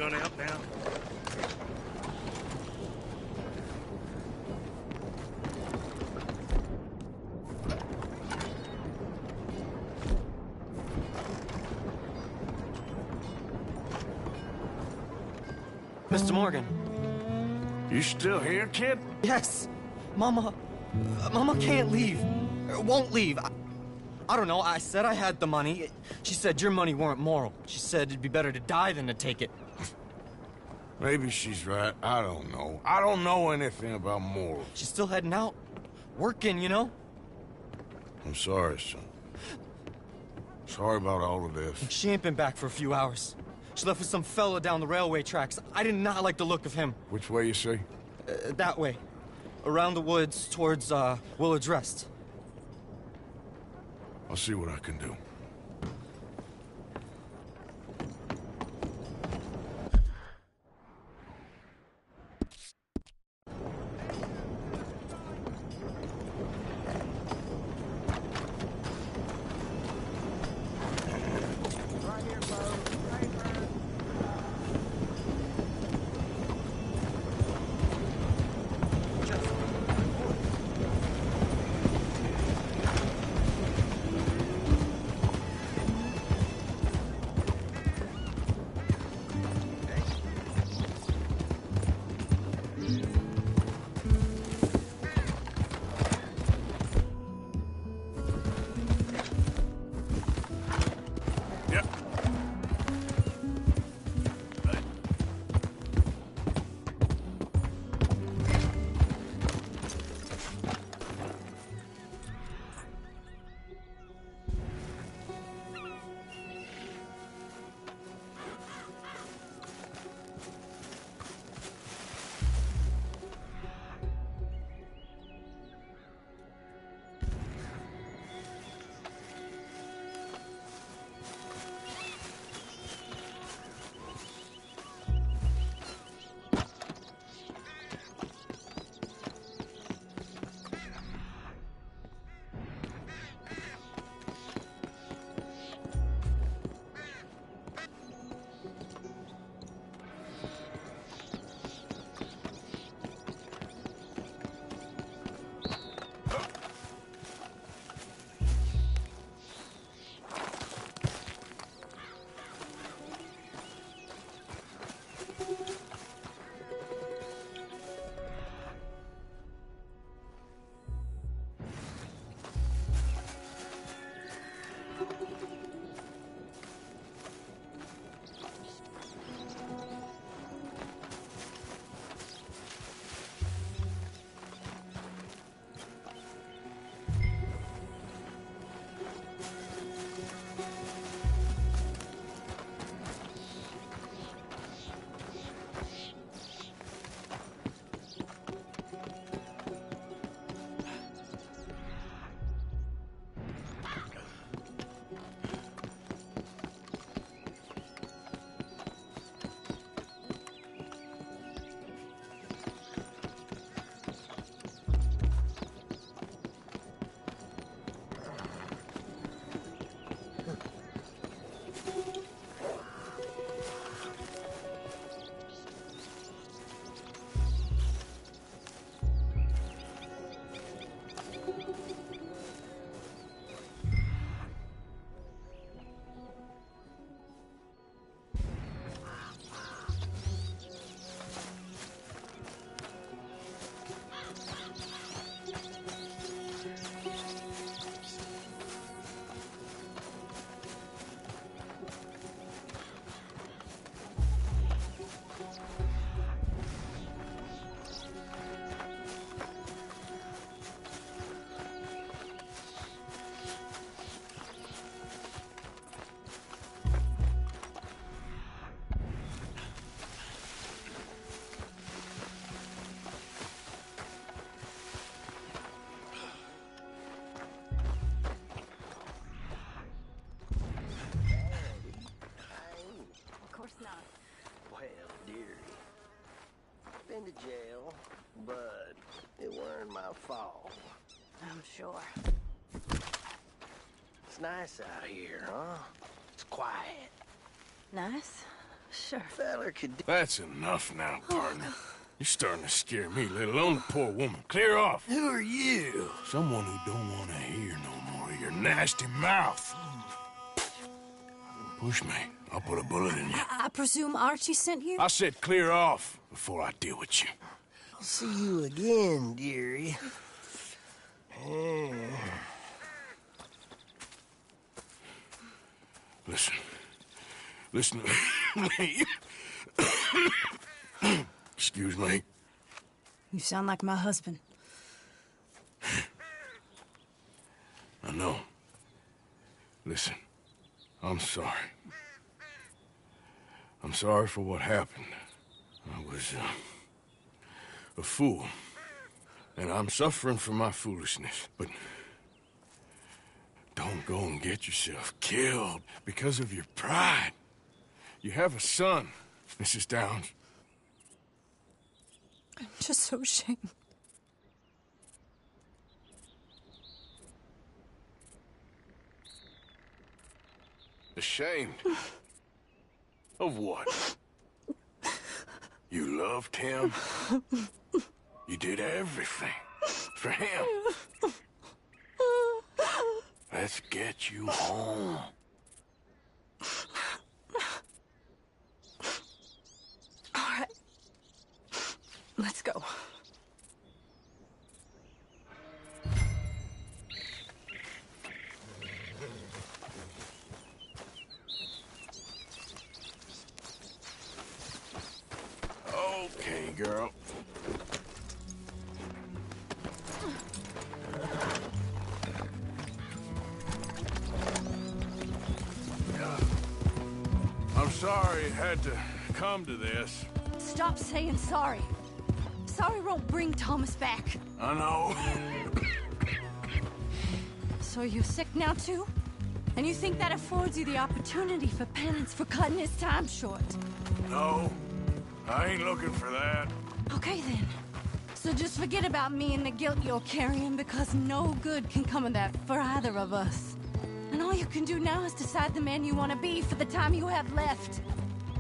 gun out now? Mr. Morgan. You still here, kid? Yes. Mama can't leave. Won't leave. I don't know. I said I had the money. She said your money weren't moral. She said it'd be better to die than to take it. Maybe she's right. I don't know. I don't know anything about morals. She's still heading out. Working, you know? I'm sorry, son. Sorry about all of this. She ain't been back for a few hours. She left with some fella down the railway tracks. I did not like the look of him. Which way you say? That way. Around the woods towards, Willard's Rest. I'll see what I can do. Been to jail, but it weren't my fault. I'm sure. It's nice out here, huh? It's quiet. Nice? Sure. Feller could do. That's enough now, partner. You're starting to scare me, let alone the poor woman. Clear off. Who are you? Someone who don't want to hear no more of your nasty mouth. Push me. I'll put a bullet in you. I presume Archie sent you? I said clear off before I deal with you. I'll see you again, dearie. Listen. Listen to me. Excuse me. You sound like my husband. I know. Listen, I'm sorry. I'm sorry for what happened. I was, a fool. And I'm suffering for my foolishness. But don't go and get yourself killed because of your pride. You have a son, Mrs. Downs. I'm just so ashamed. Ashamed? Of what? You loved him? You did everything for him. Let's get you home. All right. Let's go. Okay, girl. I'm sorry it had to come to this. Stop saying sorry. Sorry won't bring Thomas back. I know. So you're sick now too? And you think that affords you the opportunity for penance for cutting his time short? No, I ain't looking for that. Okay then. So just forget about me and the guilt you're carrying, because no good can come of that for either of us. And all you can do now is decide the man you want to be for the time you have left.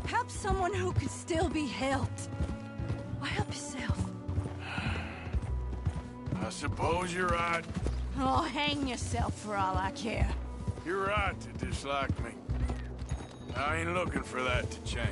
Help someone who can still be helped. Or help yourself. I suppose you're right. Oh, hang yourself for all I care. You're right to dislike me. I ain't looking for that to change.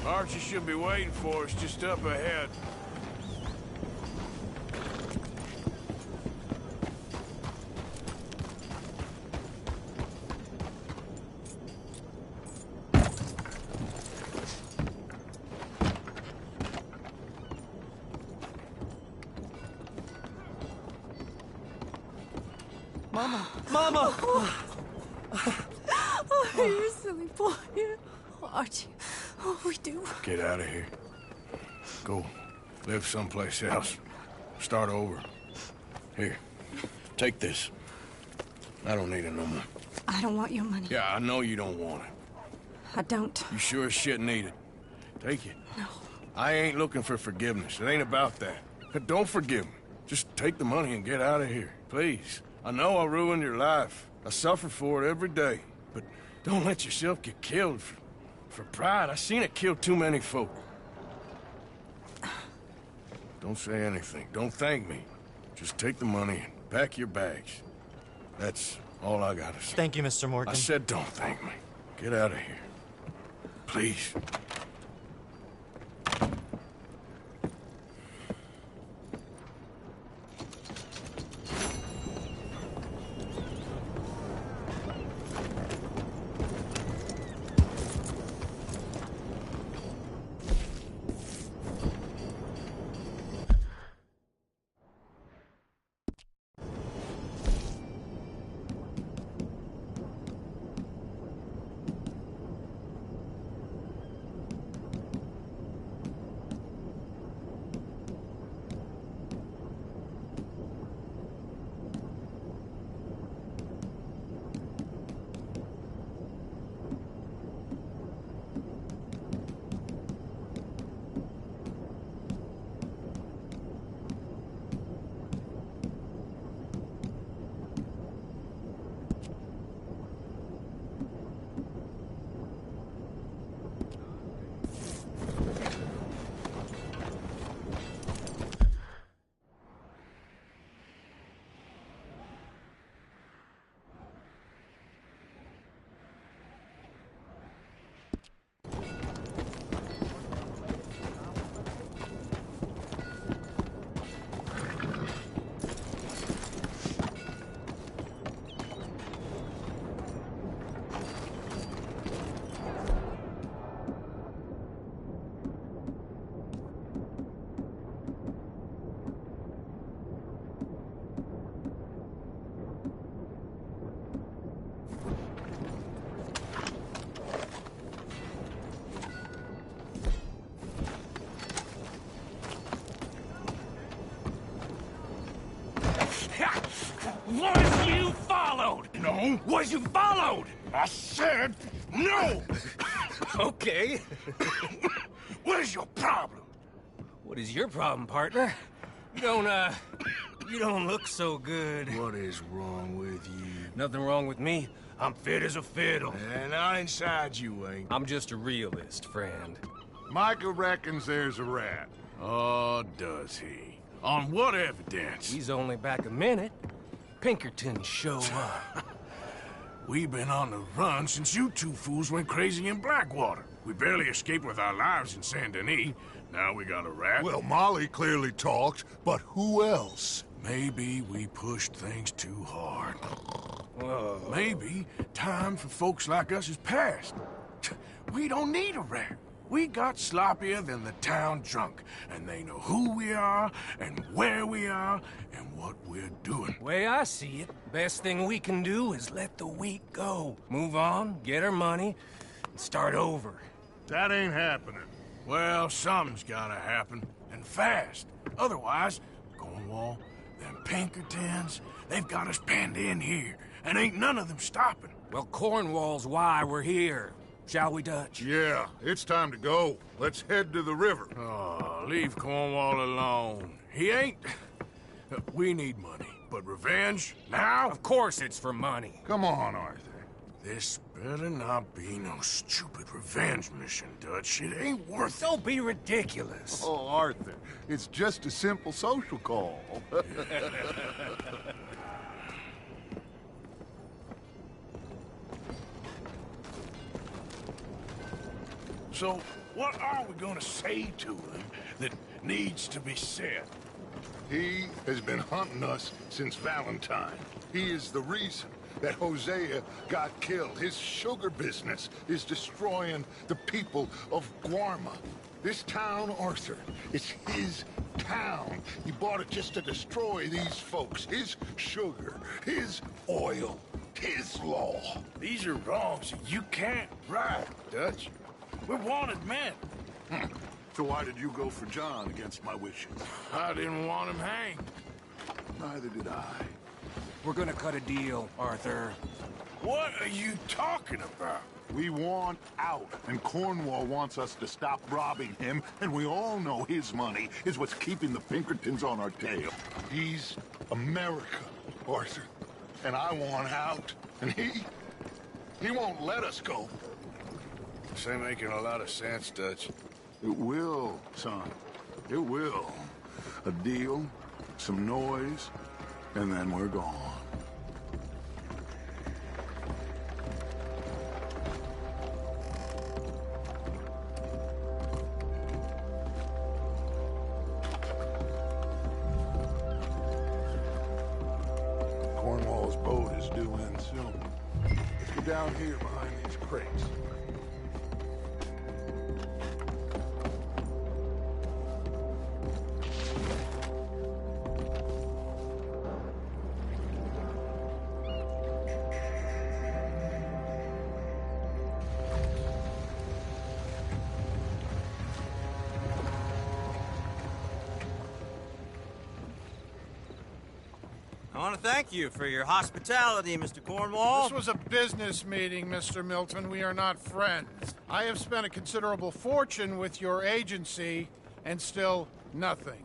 Archie should be waiting for us just up ahead. Mama! Mama! Oh, you silly boy. Oh, Archie, oh, we do. Get out of here. Go live someplace else. Start over. Here, take this. I don't need it no more. I don't want your money. Yeah, I know you don't want it. I don't. You sure as shit need it. Take it. No. I ain't looking for forgiveness. It ain't about that. But don't forgive me. Just take the money and get out of here, please. I know I ruined your life. I suffer for it every day. But don't let yourself get killed for pride. I seen it kill too many folk. Don't say anything. Don't thank me. Just take the money and pack your bags. That's all I gotta say. Thank you, Mr. Morgan. I said don't thank me. Get out of here. Please. wrong was you followed! I said no! Okay. What is your problem? What is your problem, partner? You don't look so good. What is wrong with you? Nothing wrong with me. I'm fit as a fiddle. And not inside you ain't. I'm just a realist, friend. Micah reckons there's a rat. Oh, does he? On what evidence? He's only back a minute. Pinkerton show up. We've been on the run since you two fools went crazy in Blackwater. We barely escaped with our lives in Saint Denis. Now we got a rat. Well, Molly clearly talked, but who else? Maybe we pushed things too hard. Whoa. Maybe time for folks like us is past. We don't need a rat. We got sloppier than the town drunk, and they know who we are, and where we are, and what we're doing. Way I see it, best thing we can do is let the week go. Move on, get our money, and start over. That ain't happening. Well, something's gotta happen, and fast. Otherwise, Cornwall, them Pinkertons, they've got us penned in here, and ain't none of them stopping. Well, Cornwall's why we're here. Shall we, Dutch? Yeah, it's time to go. Let's head to the river. Oh, leave Cornwall alone. He ain't... We need money, but revenge, now? Of course it's for money. Come on, Arthur. This better not be no stupid revenge mission, Dutch. It ain't worth it. Don't be ridiculous. Oh, Arthur, it's just a simple social call. So, what are we gonna say to him that needs to be said? He has been hunting us since Valentine. He is the reason that Hosea got killed. His sugar business is destroying the people of Guarma. This town, Arthur, is his town. He bought it just to destroy these folks. His sugar, his oil, his law. These are wrongs you can't right, Dutch. We're wanted men. So why did you go for John against my wishes? I didn't want him hanged. Neither did I. We're gonna cut a deal, Arthur. What are you talking about? We want out, and Cornwall wants us to stop robbing him, and we all know his money is what's keeping the Pinkertons on our tail. He's America, Arthur, and I want out, and he won't let us go. This ain't making a lot of sense, Dutch. It will, son. It will. A deal, some noise, and then we're gone. Cornwall's boat is due in soon. Let's go down here behind these crates. I want to thank you for your hospitality, Mr. Cornwall. This was a business meeting, Mr. Milton. We are not friends. I have spent a considerable fortune with your agency, and still nothing.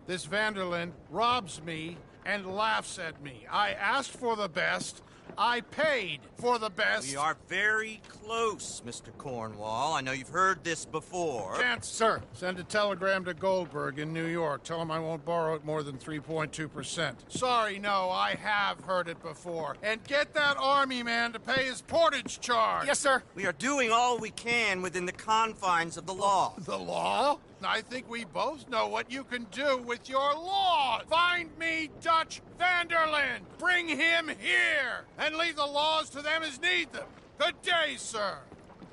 This Vanderlyn robs me and laughs at me. I asked for the best. I paid for the best. We are very close, Mr. Cornwall. I know you've heard this before. Chance, sir. Send a telegram to Goldberg in New York. Tell him I won't borrow it more than 3.2%. Sorry, no, I have heard it before. And get that army man to pay his portage charge. Yes, sir. We are doing all we can within the confines of the law. The law? I think we both know what you can do with your law. Find me Dutch Vanderlyn. Bring him here. And leave the laws to them as need them. Good day, sir.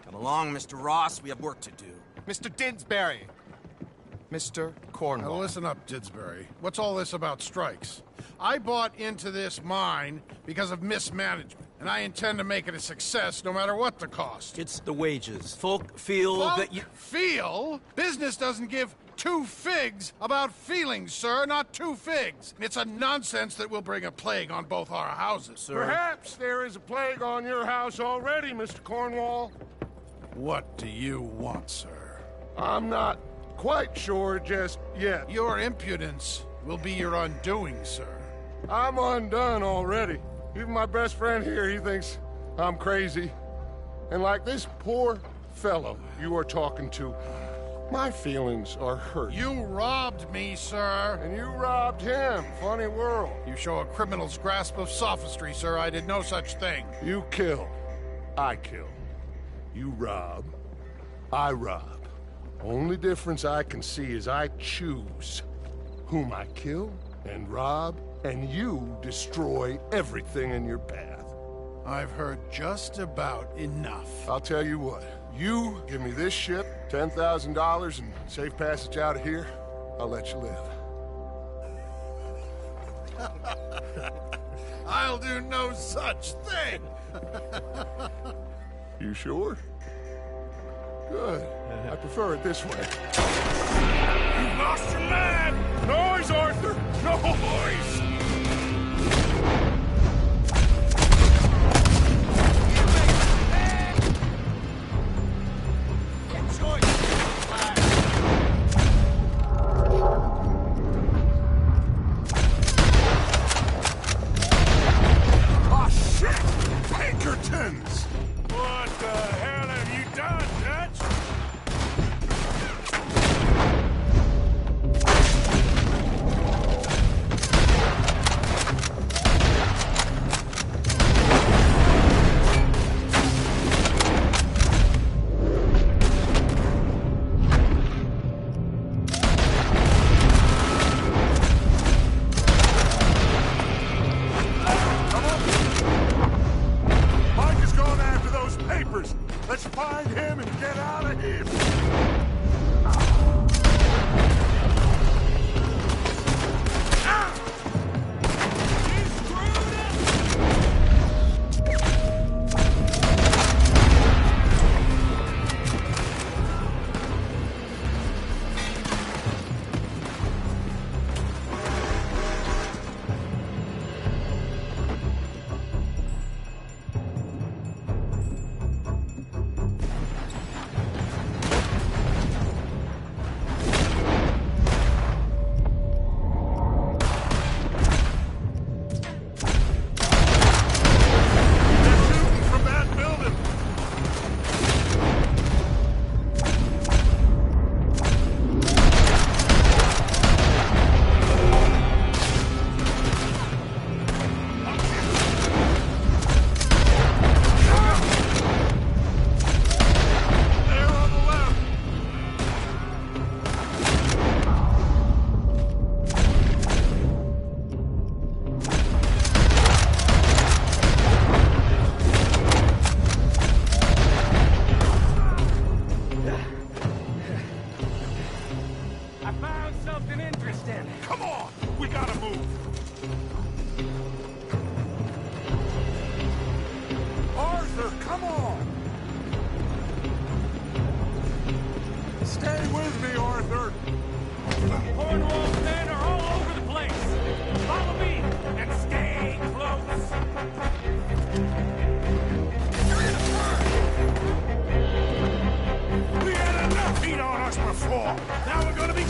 Come along, Mr. Ross. We have work to do. Mr. Didsbury. Mr. Cornwall. Now listen up, Didsbury. What's all this about strikes? I bought into this mine because of mismanagement. and I intend to make it a success no matter what the cost. It's the wages. Folk feel that you... Feel? Business doesn't give two figs about feelings, sir, not two figs. It's a nonsense that will bring a plague on both our houses, sir. Perhaps there is a plague on your house already, Mr. Cornwall. What do you want, sir? I'm not quite sure just yet. Your impudence will be your undoing, sir. I'm undone already. Even my best friend here, he thinks I'm crazy. And like this poor fellow you are talking to, my feelings are hurt. You robbed me, sir. And you robbed him. Funny world. You show a criminal's grasp of sophistry, sir. I did no such thing. You kill. I kill. You rob. I rob. Only difference I can see is I choose whom I kill and rob, and you destroy everything in your path. I've heard just about enough. I'll tell you what. You give me this ship, $10,000, and safe passage out of here, I'll let you live. I'll do no such thing. You sure? Good. I prefer it this way. You lost your man! Noise, Arthur! Noise! Ah, shit! Pinkertons! What the hell have you done, Dutch? Mike is going after those papers. Let's find him and get out of here. I found something interesting. Come on, we gotta move. Arthur, come on. Stay with me, Arthur. Cornwall's men are all over the place. Follow me and stay close. We had enough heat on us before. Now we're gonna be...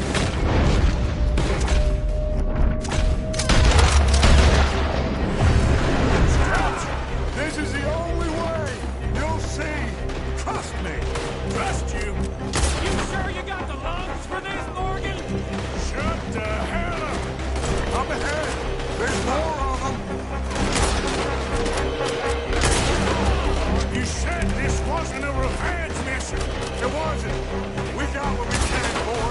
This is the only way. You'll see. Trust me. Trust you. You sure you got the lungs for this, Morgan? Shut the hell up. Up ahead. There's more of them. You said this wasn't a revenge mission. It wasn't. We got what we came for.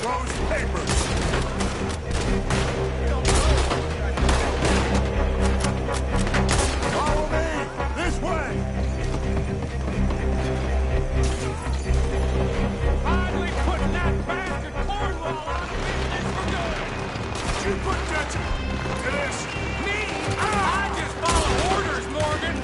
Those papers. Follow me. This way. Finally putting that bastard Cornwall out of business for good. You put Dutch to this. Me? I just follow orders, Morgan.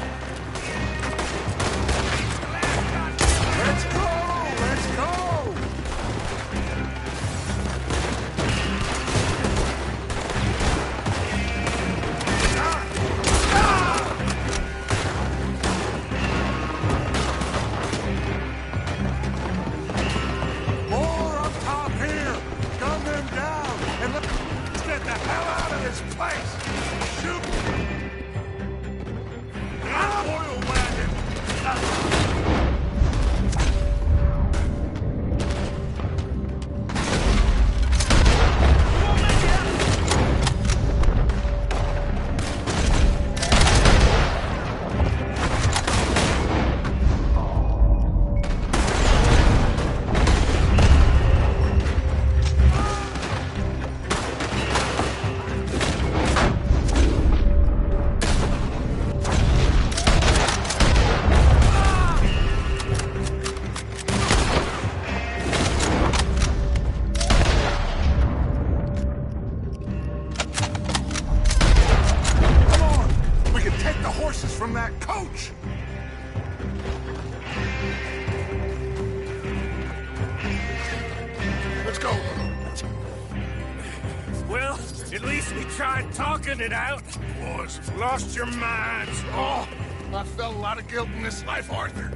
At least we tried talking it out. Boys, you've lost your minds. Oh, I felt a lot of guilt in this life, Arthur.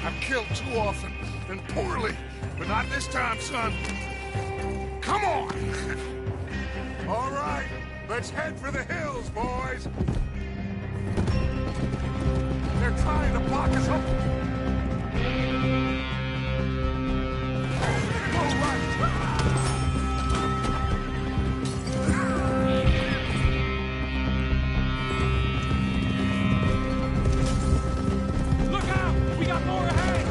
I've killed too often and poorly, but not this time, son. Come on! All right, let's head for the hills, boys. They're trying to block us up. Go right. Look out! We got more ahead!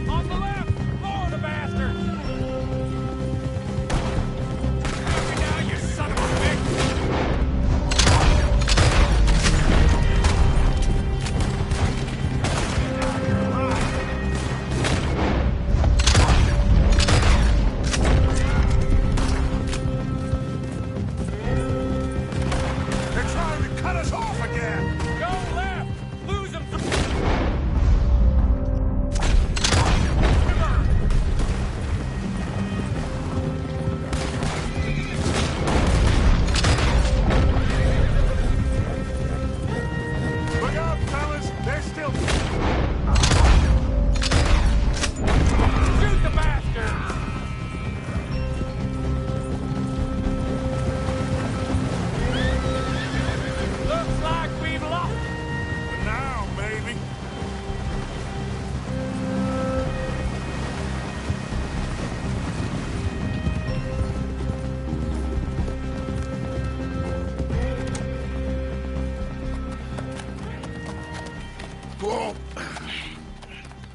On the left! More of the bastards! Have me now, you son of a bitch! They're trying to cut us off again. Go left! Lose them! Look out, fellas. They're still... Shoot the bastards! Looks like we've lost. Now, baby. Whoa.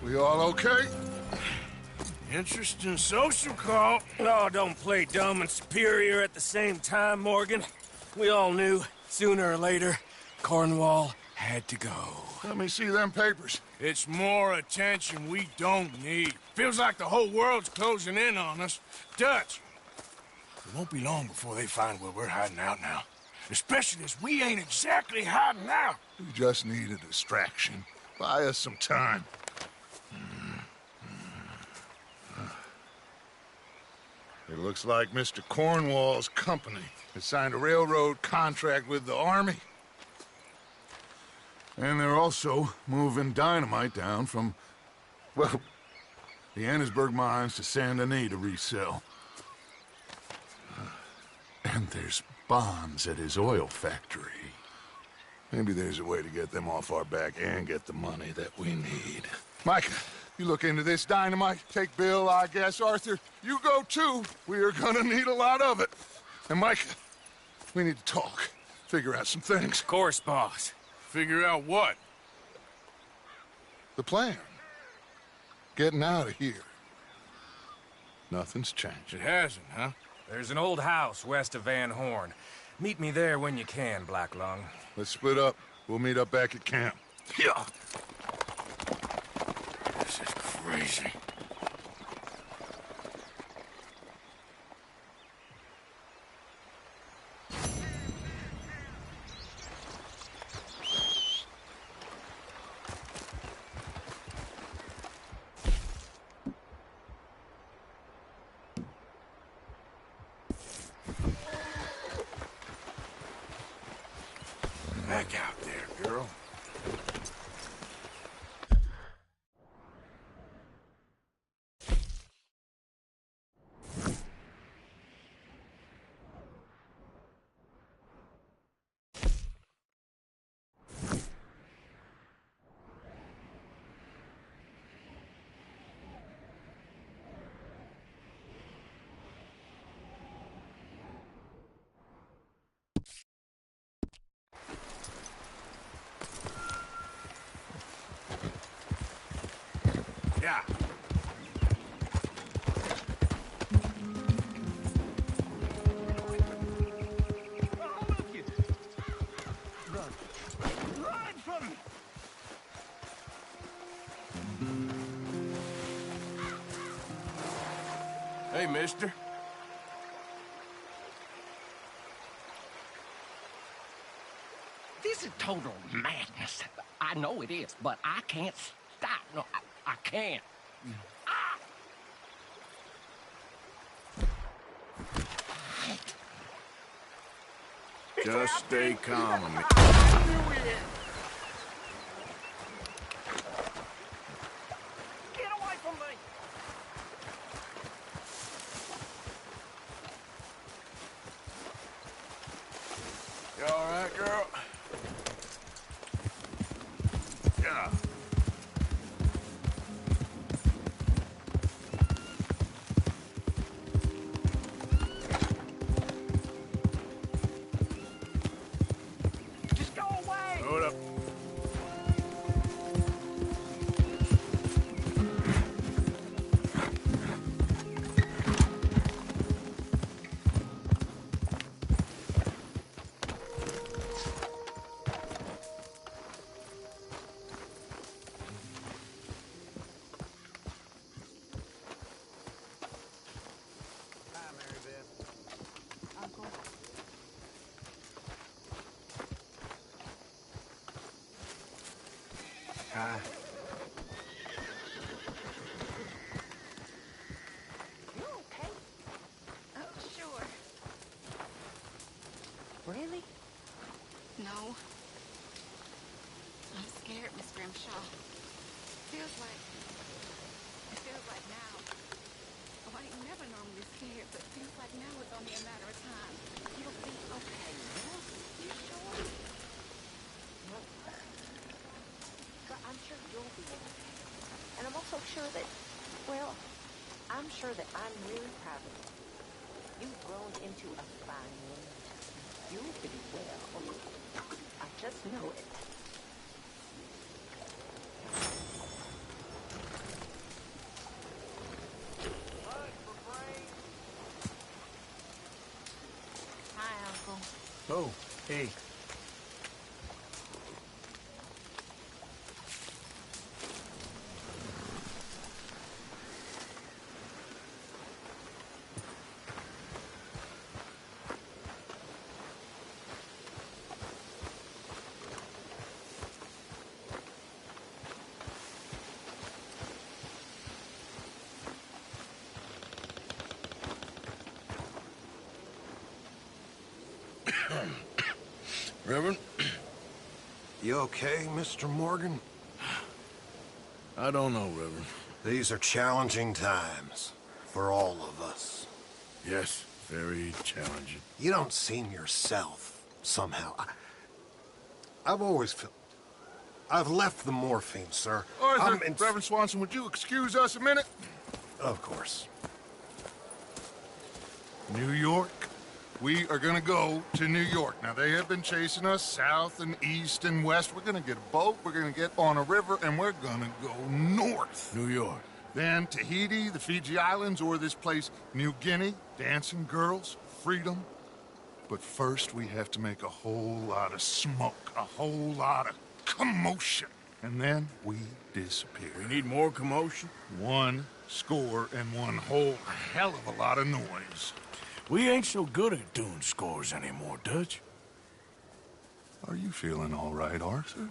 We all okay? Interesting social call. Oh, don't play dumb and superior at the same time, Morgan. We all knew, sooner or later, Cornwall had to go. Let me see them papers. It's more attention we don't need. Feels like the whole world's closing in on us. Dutch, it won't be long before they find where we're hiding out now. Especially as we ain't exactly hiding out. We just need a distraction. Buy us some time. It looks like Mr. Cornwall's company has signed a railroad contract with the Army. And they're also moving dynamite down from, well, the Annesburg mines to Saint Denis to resell. And there's bonds at his oil factory. Maybe there's a way to get them off our back and get the money that we need. Mike, you look into this dynamite. Take Bill, I guess. Arthur, you go too. We are gonna need a lot of it. And Mike, we need to talk. Figure out some things. Of course, boss. Figure out what? The plan. Getting out of here. Nothing's changed. It hasn't, huh? There's an old house west of Van Horn. Meet me there when you can, Black Lung. Let's split up. We'll meet up back at camp. Yeah. This is crazy. Back out there, girl. Yeah. Hey, mister. This is total madness. I know it is, but I can't stop. No, I can't. Ah! Just stay calm. I knew it. Get away from me. You all right, girl? Yeah. Just go away. Hold up. Hi. You okay? Oh, sure. Really? No. I'm scared, Miss Grimshaw. Feels like now. Oh, I ain't never normally scared, but feels like now it's only a matter of time. You'll be okay, Will. You sure? But I'm sure you'll be okay. And I'm also sure that, well, I'm sure that I'm really proud of you. You've grown into a fine woman. You'll be well. I just know it. Hi, Uncle. Oh, hey. Reverend? You okay, Mr. Morgan? I don't know, Reverend. These are challenging times for all of us. Yes, very challenging. You don't seem yourself, somehow. I've always felt... I've left the morphine, sir. Arthur, Reverend Swanson, would you excuse us a minute? Of course. New York. We are gonna go to New York. Now, they have been chasing us south and east and west. We're gonna get a boat, we're gonna get on a river, and we're gonna go north. New York. Then Tahiti, the Fiji Islands, or this place, New Guinea, dancing girls, freedom. But first, we have to make a whole lot of smoke, a whole lot of commotion. And then we disappear. We need more commotion? 1 score and 1 whole hell of a lot of noise. We ain't so good at doing scores anymore, Dutch. Are you feeling all right, Arthur?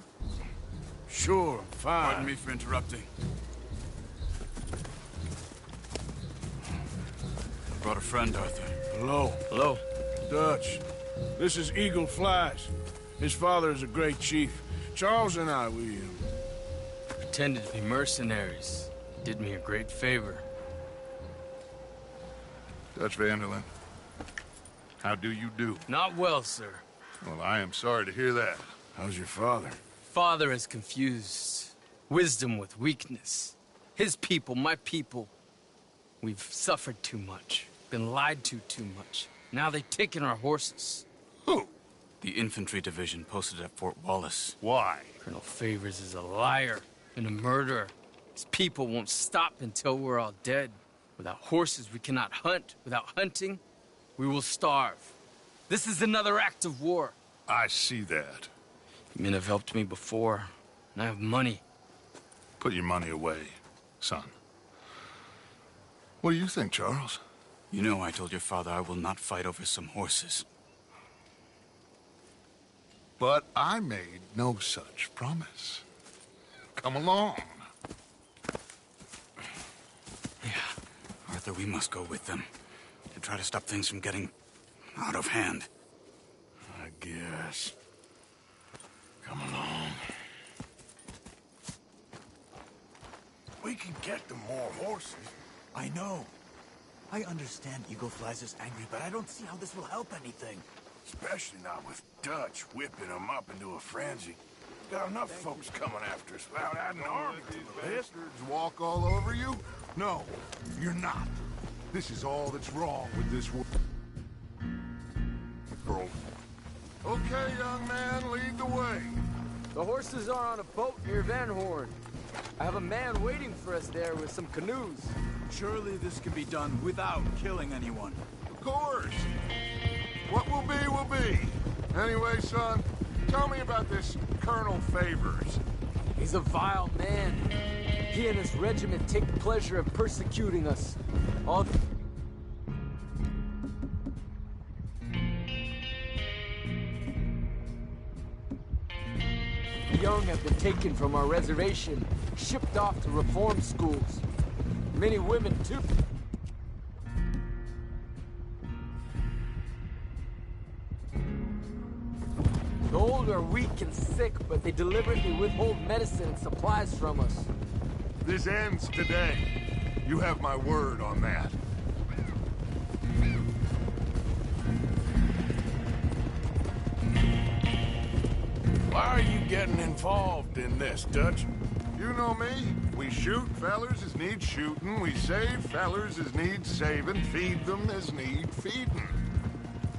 Sure, fine. Pardon me for interrupting. I brought a friend, Arthur. Hello. Hello. Dutch. This is Eagle Flies. His father is a great chief. Charles and I, we Pretended to be mercenaries. Did me a great favor. Dutch Vanderlyn, how do you do? Not well, sir. Well, I am sorry to hear that. How's your father? Father has confused wisdom with weakness. His people, my people. We've suffered too much. Been lied to too much. Now they've taken our horses. Who? The infantry division posted at Fort Wallace. Why? Colonel Favors is a liar and a murderer. His people won't stop until we're all dead. Without horses, we cannot hunt. Without hunting, we will starve. This is another act of war. I see that. Men have helped me before, and I have money. Put your money away, son. What do you think, Charles? You know I told your father I will not fight over some horses. But I made no such promise. Come along. Yeah. Arthur, we must go with them to try to stop things from getting out of hand. I guess. Come along. We can get them more horses. I know. I understand Eagle Flies is angry, but I don't see how this will help anything. Especially not with Dutch whipping them up into a frenzy. Got enough folks coming after us without adding an army to the list. Bastards walk all over you? No, you're not. This is all that's wrong with this world. Okay, young man, lead the way. The horses are on a boat near Van Horn. I have a man waiting for us there with some canoes. Surely this can be done without killing anyone. Of course. What will be, will be. Anyway, son, tell me about this Colonel Favors. He's a vile man. He and his regiment take pleasure in persecuting us. All the young have been taken from our reservation, shipped off to reform schools. Many women, too. The old are weak and sick, but they deliberately withhold medicine and supplies from us. This ends today. You have my word on that. Why are you getting involved in this, Dutch? You know me. We shoot fellers as need shooting. We save fellers as need saving. Feed them as need feeding.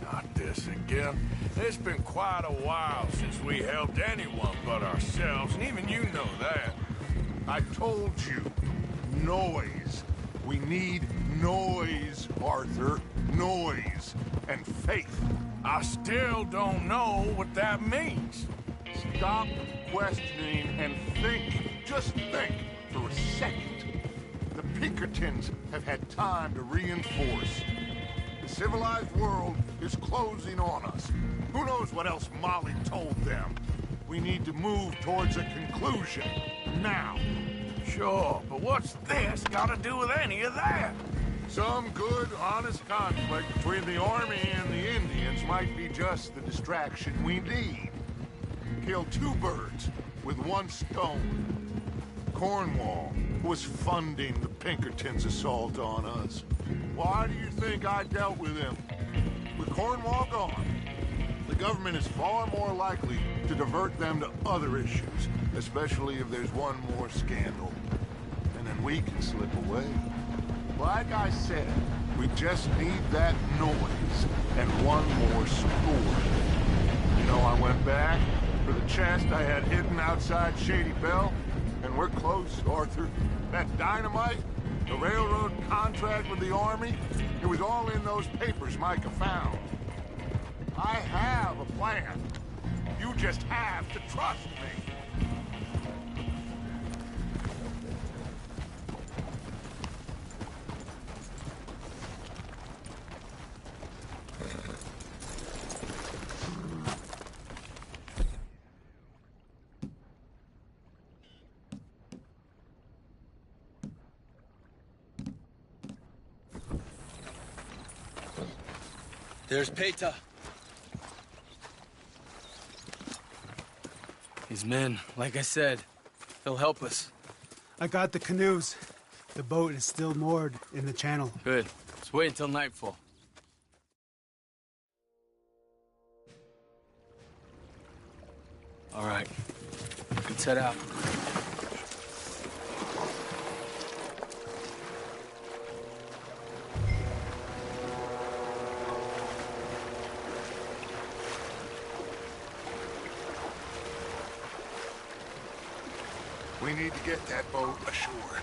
Not this again. It's been quite a while since we helped anyone but ourselves, and even you know that. I told you. Noise. We need noise, Arthur. Noise. And faith. I still don't know what that means. Stop questioning and think. Just think for a second. The Pinkertons have had time to reinforce. The civilized world is closing on us. Who knows what else Molly told them? We need to move towards a conclusion. Now. Sure, but what's this got to do with any of that? Some good, honest conflict between the army and the Indians might be just the distraction we need. Kill two birds with one stone. Cornwall was funding the Pinkertons' assault on us. Why do you think I dealt with him? With Cornwall gone, the government is far more likely to divert them to other issues, especially if there's one more scandal. And then we can slip away. Like I said, we just need that noise and one more score. You know, I went back for the chest I had hidden outside Shady Belle, and we're close, Arthur. That dynamite, the railroad contract with the army, it was all in those papers Micah found. I have a plan. You just have to trust me. There's Peta. His men, like I said, they'll help us. I got the canoes. The boat is still moored in the channel. Good. Let's wait until nightfall. All right. Let's head out. We need to get that boat ashore.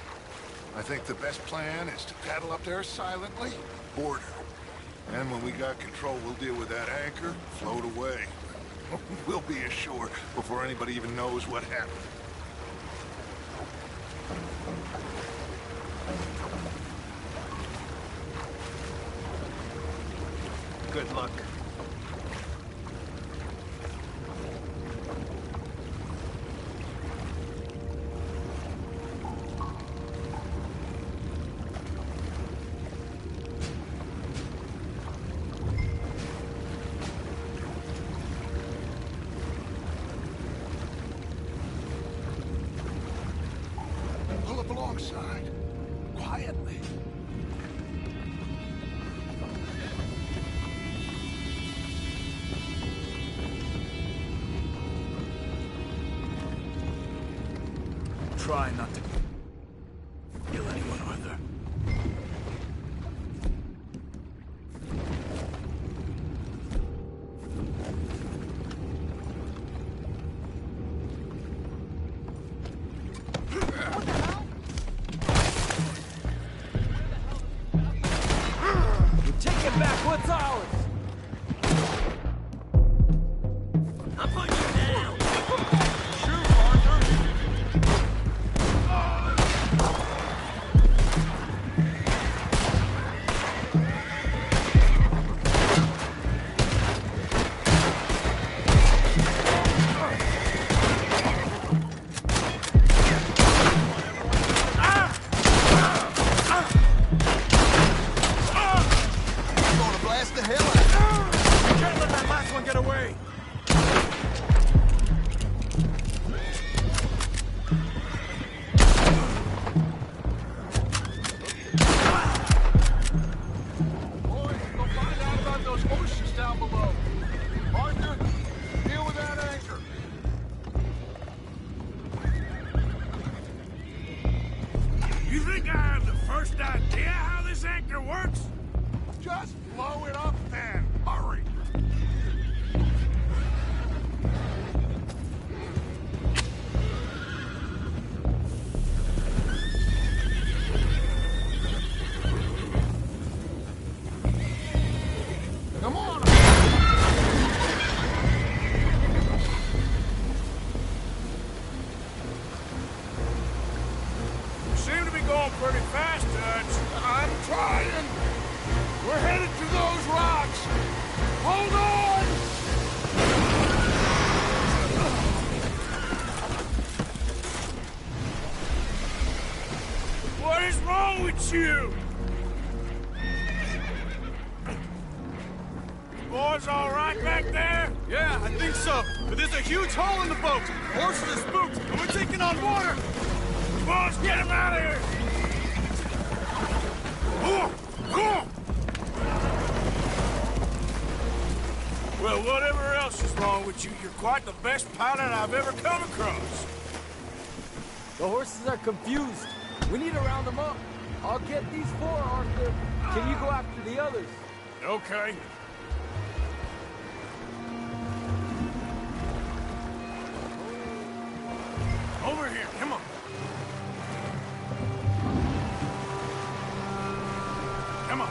I think the best plan is to paddle up there silently, board her. And when we got control, we'll deal with that anchor, float away. We'll be ashore before anybody even knows what happened. Good luck. alongside, quietly. Try not to kill anyone, Arthur. Take it back, what's ours? I'm putting you down! Shoot, Arthur! Blast the hell out of You can't let that last one get away! Boys, go find out about those horses down below. Arthur, deal with that anchor. You think I have the first idea how this anchor works? Just blow it up then. Hurry. Come on. You seem to be going pretty fast, Dutch. I'm trying. We're headed to those rocks. Hold on! What is wrong with you? Boys all right back there? Yeah, I think so. But there's a huge hole in the boat. Horses are spooked, and we're taking on water. Boys, get him out of here! Well, whatever else is wrong with you, you're quite the best pilot I've ever come across. The horses are confused. We need to round them up. I'll get these four, Arthur. Can you go after the others? Okay. Over here, come on. Come on.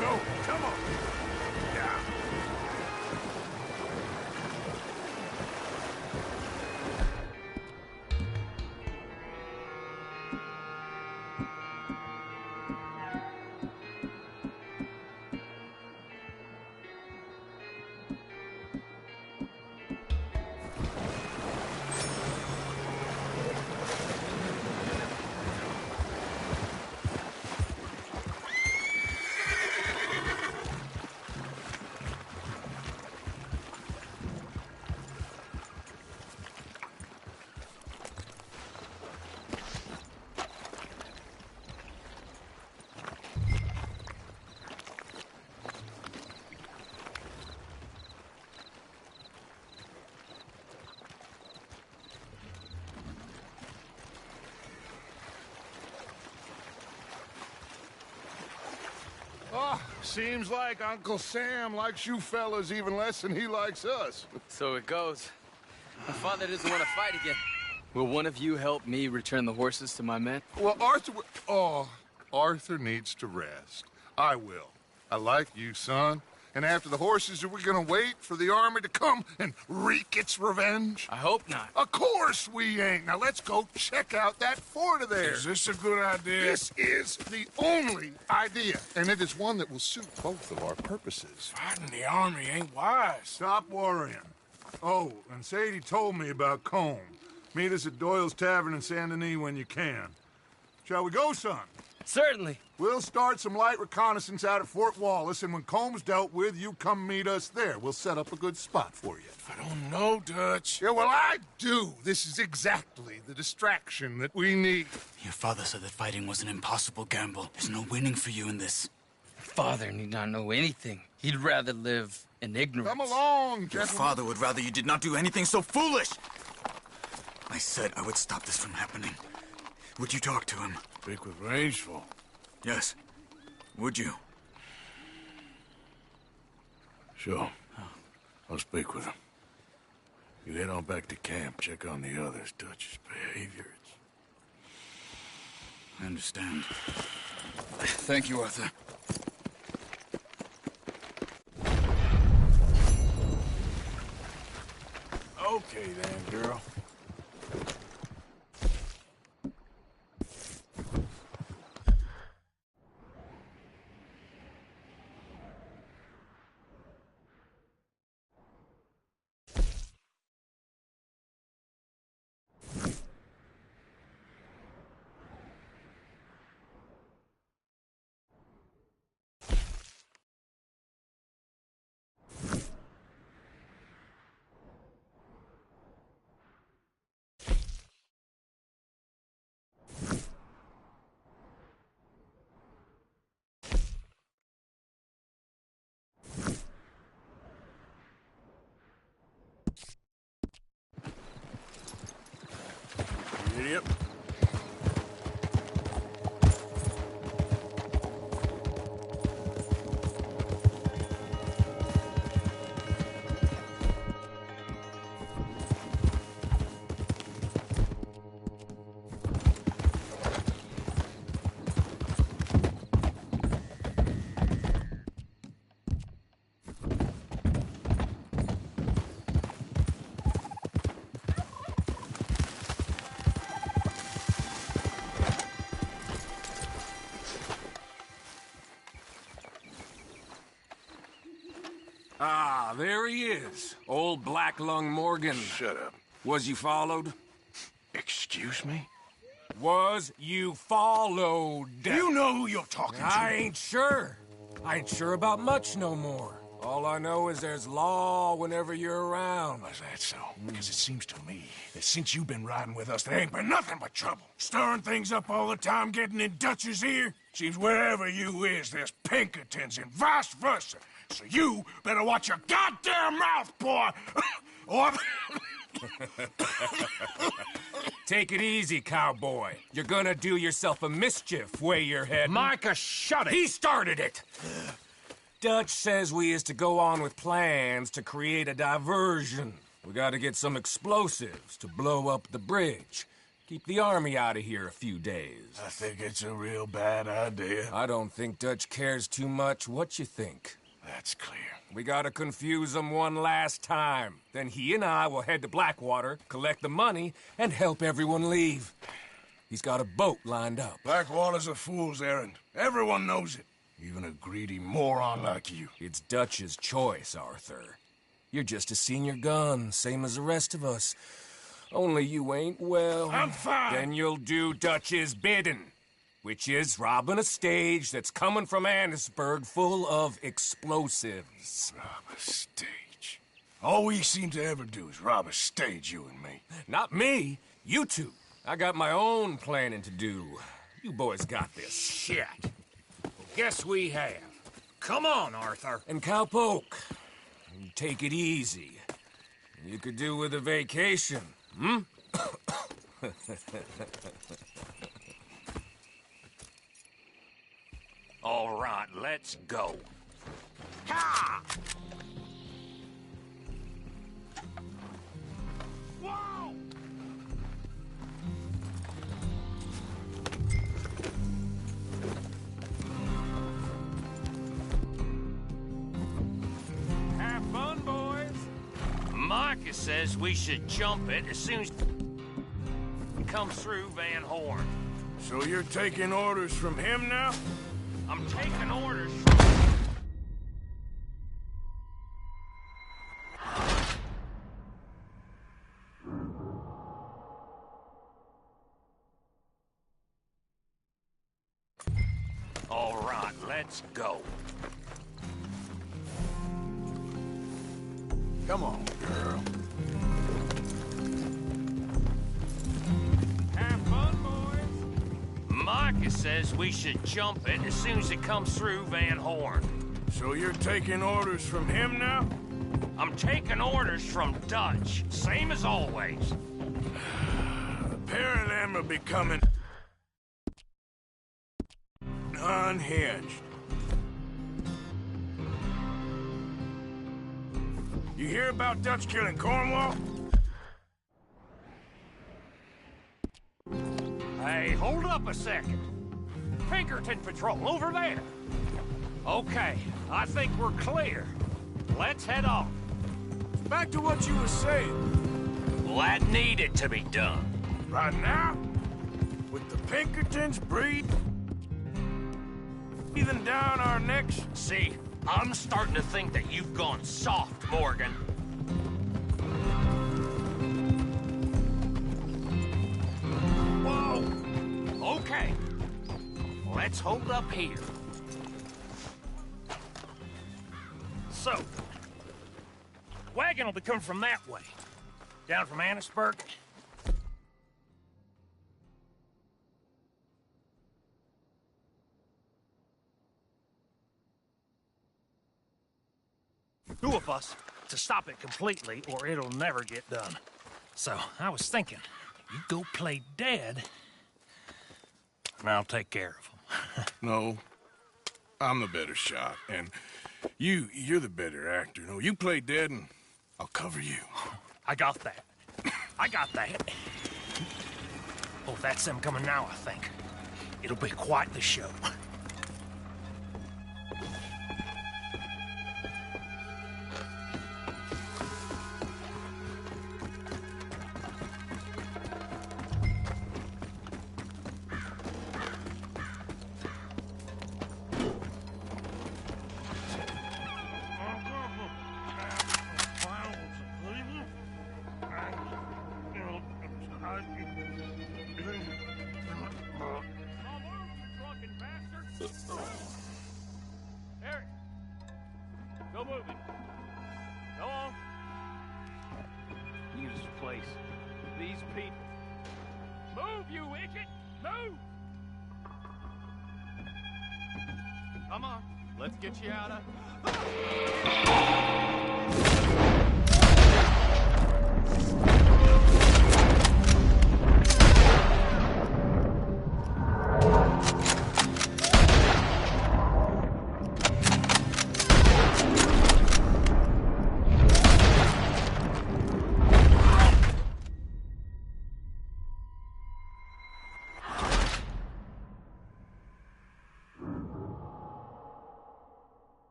Go, come on. Yeah. Oh, seems like Uncle Sam likes you fellas even less than he likes us. So it goes. My father doesn't want to fight again. Will one of you help me return the horses to my men? Well, Arthur... Oh, Arthur needs to rest. I will. I like you, son. And after the horses, are we gonna wait for the army to come and wreak its revenge? I hope not. Of course we ain't. Now let's go check out that fort of theirs. Is this a good idea? This is the only idea, and it is one that will suit both of our purposes. Fighting the army ain't wise. Stop worrying. Oh, and Sadie told me about Combe. Meet us at Doyle's Tavern in Saint Denis when you can. Shall we go, son? Certainly. We'll start some light reconnaissance out at Fort Wallace, and when Combs dealt with, you come meet us there. We'll set up a good spot for you. I don't know, Dutch. Yeah, well, I do. This is exactly the distraction that we need. Your father said that fighting was an impossible gamble. There's no winning for you in this. Father need not know anything. He'd rather live in ignorance. Come along, Your gentlemen. father would rather you did not do anything so foolish. I said I would stop this from happening. Would you talk to him? Speak with Rangeful. Yes. Would you? Sure. I'll speak with him. You head on back to camp, check on the others. Dutch's behavior. I understand. Thank you, Arthur. Okay then, girl. Idiot. Ah, there he is. Old Black Lung Morgan. Shut up. Was you followed? Excuse me? Was you followed? You know who you're talking to. I ain't sure. I ain't sure about much no more. All I know is there's law whenever you're around. Is that so? Because it seems to me that since you've been riding with us, there ain't been nothing but trouble. Stirring things up all the time, getting in Dutch's ear. Seems wherever you is, there's Pinkertons and vice versa. So you better watch your goddamn mouth, boy! Or... Take it easy, cowboy. You're gonna do yourself a mischief, way you're heading. Micah, shut it! He started it! Dutch says we is to go on with plans to create a diversion. We gotta get some explosives to blow up the bridge. Keep the army out of here a few days. I think it's a real bad idea. I don't think Dutch cares too much. What you think? That's clear. We gotta confuse him one last time. Then he and I will head to Blackwater, collect the money, and help everyone leave. He's got a boat lined up. Blackwater's a fool's errand. Everyone knows it. Even a greedy moron like you. It's Dutch's choice, Arthur. You're just a senior gun, same as the rest of us. Only you ain't well. I'm fine. Then you'll do Dutch's bidding. Which is robbing a stage that's coming from Annisburg full of explosives. Rob a stage. All we seem to ever do is rob a stage, you and me. Not me, you two. I got my own planning to do. You boys got this. Shit. Well, guess we have. Come on, Arthur. And Cowpoke, take it easy. You could do with a vacation, hmm? All right, let's go. Ha! Whoa! Marcus says we should jump it as soon as it comes through Van Horn. So you're taking orders from him now? I'm taking orders from... All right, let's go. Come on, girl. Have fun, boys. Marcus says we should jump it as soon as it comes through Van Horn. So you're taking orders from him now? I'm taking orders from Dutch, same as always. The pair of them are becoming unhinged. You hear about Dutch killing Cornwall? Hey, hold up a second. Pinkerton Patrol, over there. Okay, I think we're clear. Let's head on. Back to what you were saying. Well, that needed to be done. Right now? With the Pinkertons breathing down our necks? See, I'm starting to think that you've gone soft, Morgan. Whoa! Okay. Let's hold up here. So, wagon will be coming from that way. Down from Annisburg. Two of us to stop it completely, or it'll never get done. So, I was thinking, you go play dead, and I'll take care of them. No, I'm the better shot, and you're the better actor. No, you play dead, and I'll cover you. I got that. I got that. Oh, that's them coming now, I think. It'll be quite the show. Eric, go moving. Go on. Use this place. These people. Move, you idiot! Move! Come on, let's get you out of...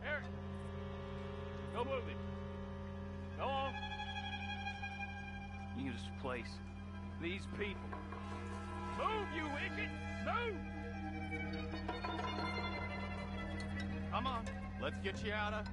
Eric, go moving. Go on. Use this place. These people. Move, you idiot! Move! Come on, let's get you out of...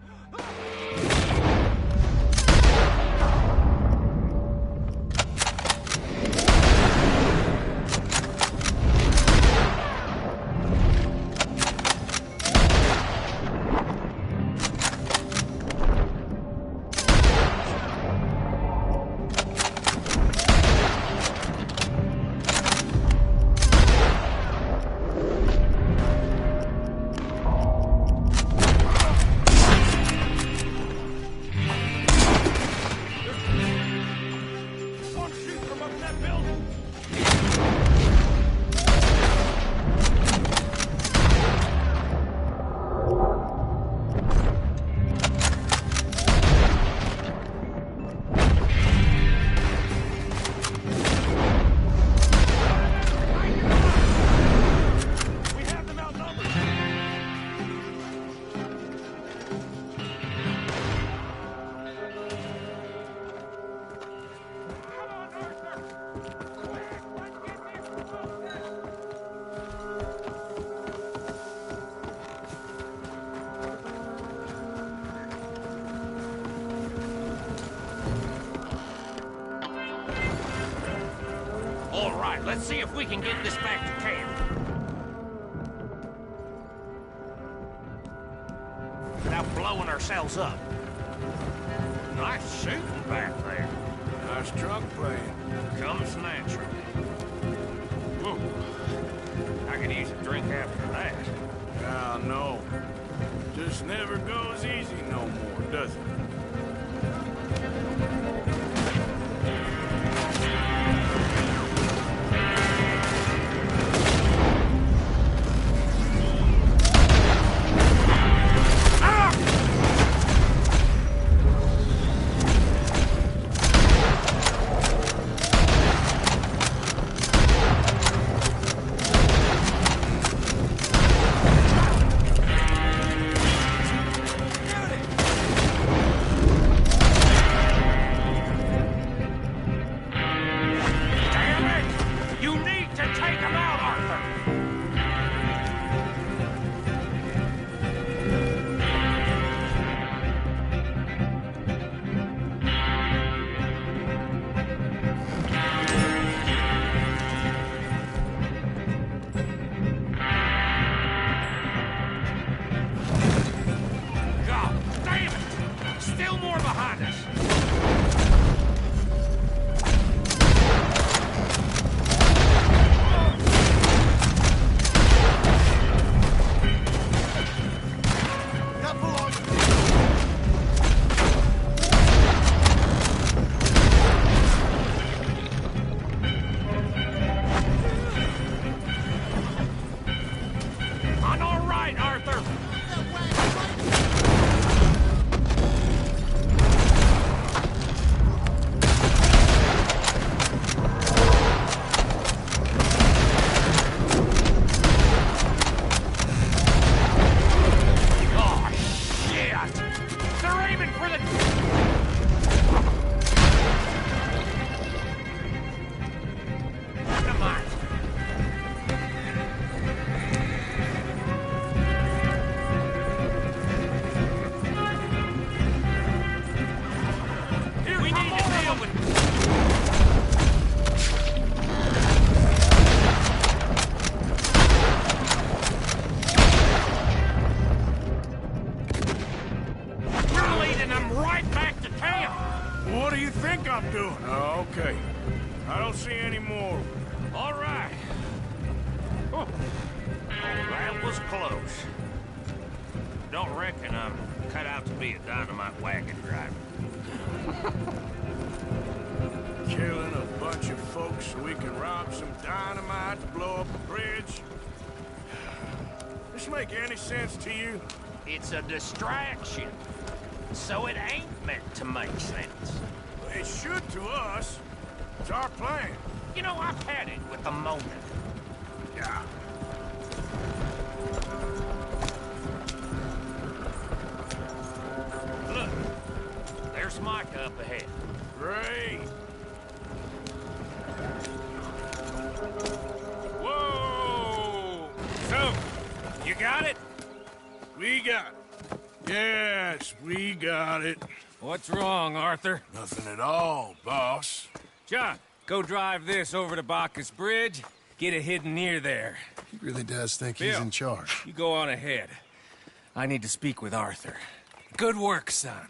right, let's see if we can get this back to camp. Without blowing ourselves up. Nice shooting back there. Nice trunk playing. Comes natural. Ooh. I could use a drink after that. Ah, no. Just never goes easy no more, does it? Okay. I don't see any more. All right. Oh, that was close. Don't reckon I'm cut out to be a dynamite wagon driver. Killing a bunch of folks so we can rob some dynamite to blow up a bridge? This make any sense to you? It's a distraction, so it ain't meant to make sense. It should to us. It's our plan. You know, I've had it with the moment. Yeah. Look, there's Micah up ahead. Great. Whoa! So, you got it? We got it. Yes, we got it. What's wrong, Arthur? Nothing at all, boss. John, go drive this over to Bacchus Bridge. Get it hidden near there. He really does think Bill, he's in charge. You go on ahead. I need to speak with Arthur. Good work, son.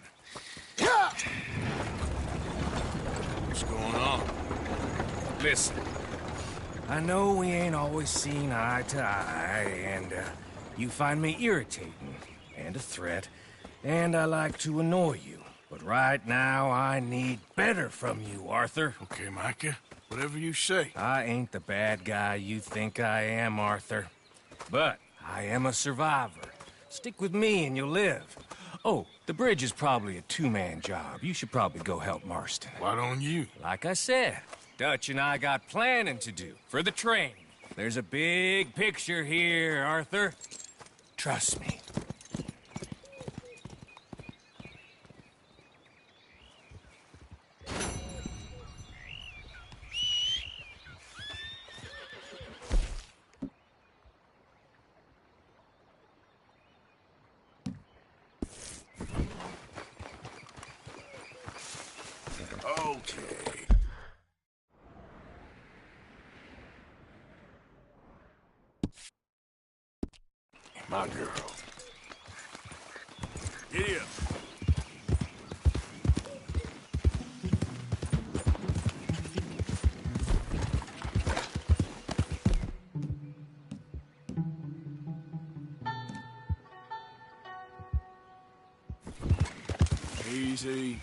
What's going on? Listen, I know we ain't always seen eye to eye, and you find me irritating and a threat, and I like to annoy you. But right now, I need better from you, Arthur. Okay, Micah. Whatever you say. I ain't the bad guy you think I am, Arthur. But I am a survivor. Stick with me and you'll live. Oh, the bridge is probably a two-man job. You should probably go help Marston. Why don't you? Like I said, Dutch and I got planning to do for the train. There's a big picture here, Arthur. Trust me. Okay. My girl. Giddy up. Easy.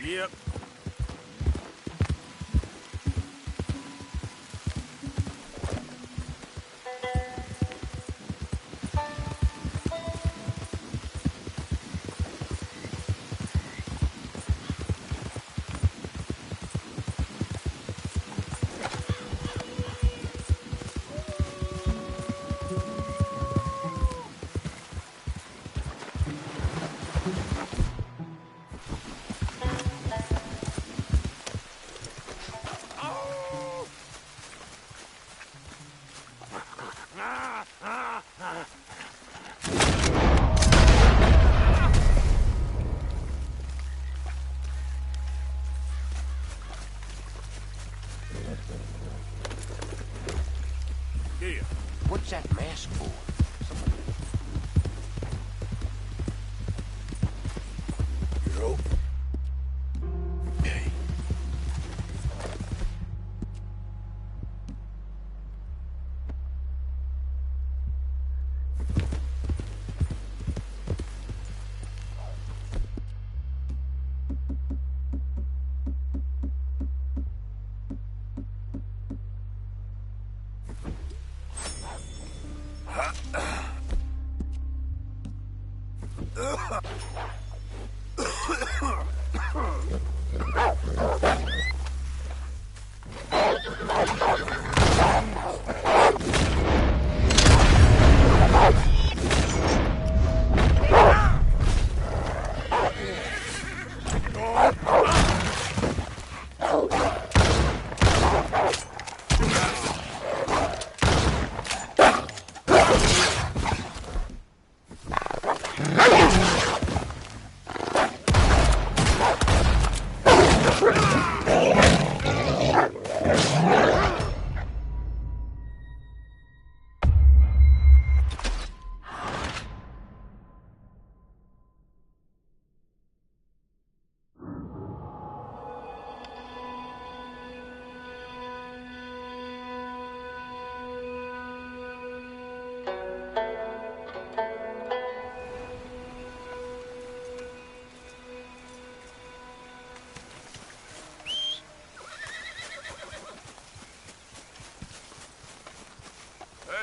Yep. What's that mask for? You're open. Hey.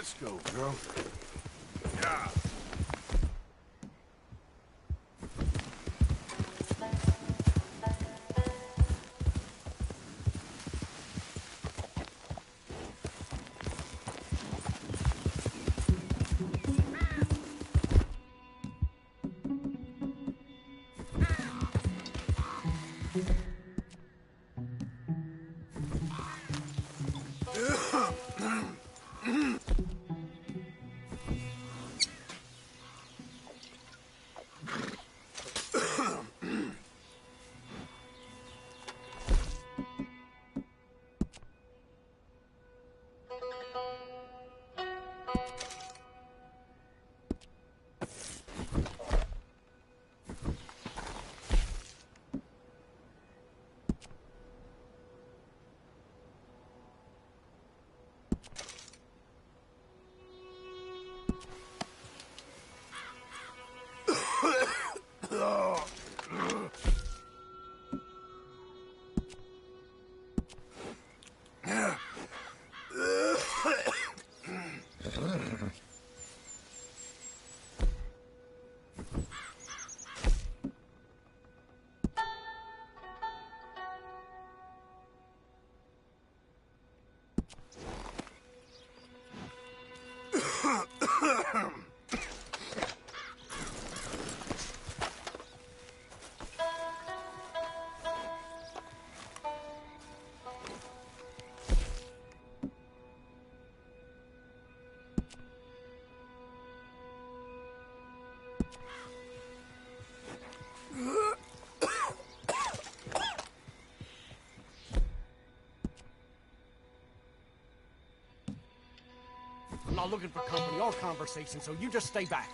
Let's go, girl. Yeah. not looking for company or conversation, so you just stay back.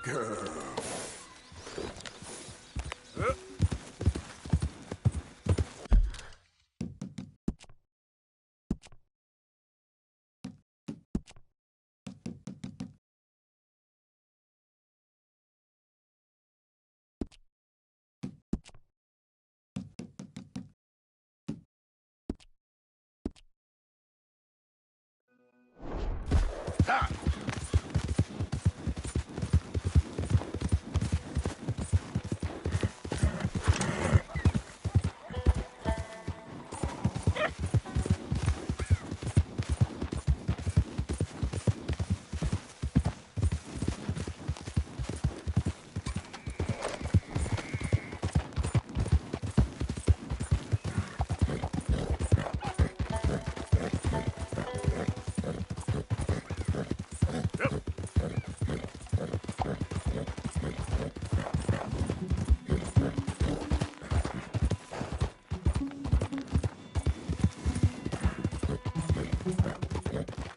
Girl. Ha!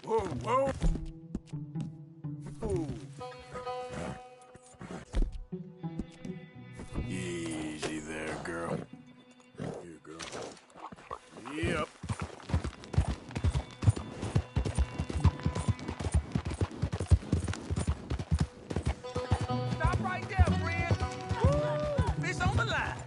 Whoa, whoa! Ooh. Easy there, girl. Here, girl. Yep. Stop right there, friend. Woo! Fish on the line.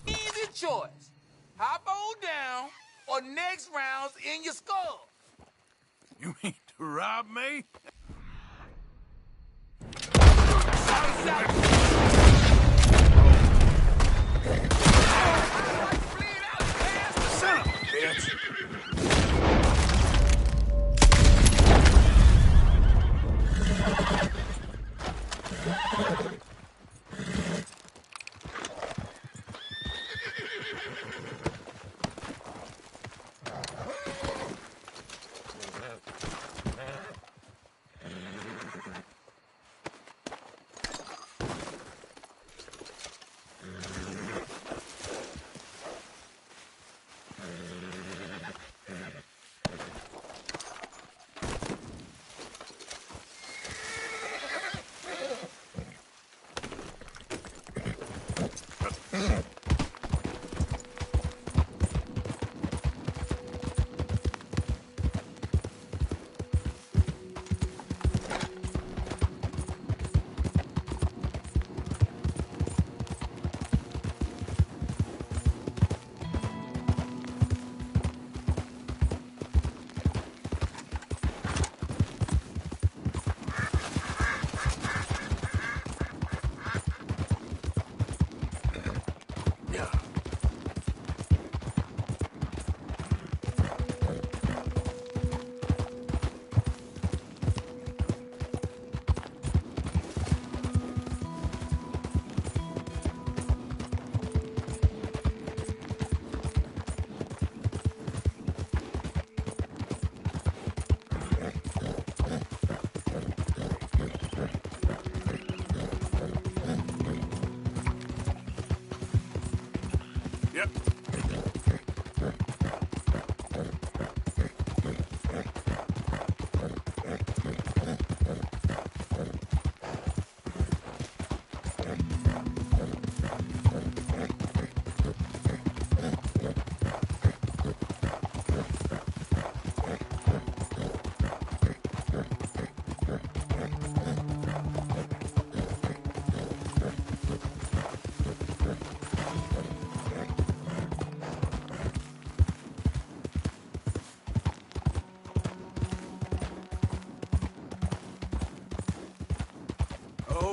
Easy choice. Hop on down, or next round's in your skull. You mean to rob me? Son of a bitch!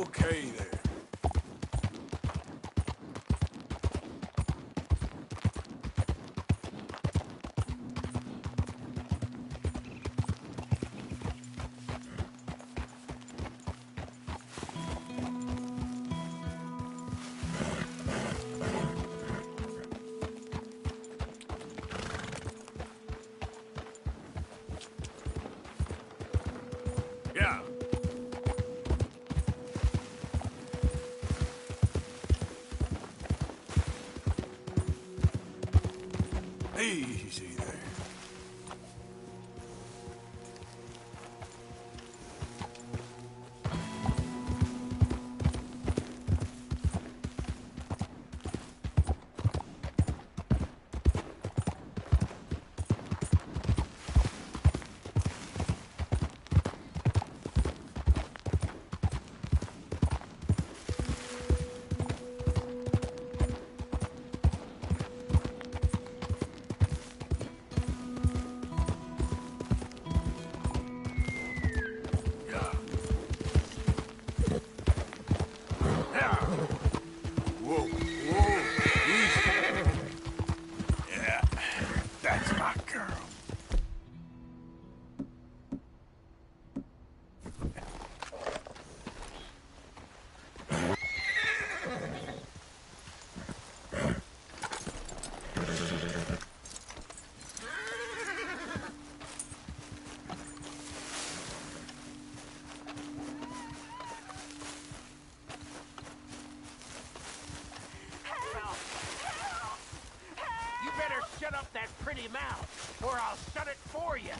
okay there? Yeah. Easy there. Whoa, whoa, easy. Yeah, that's my girl. You better shut up that pretty mouth, or I'll shut it for you.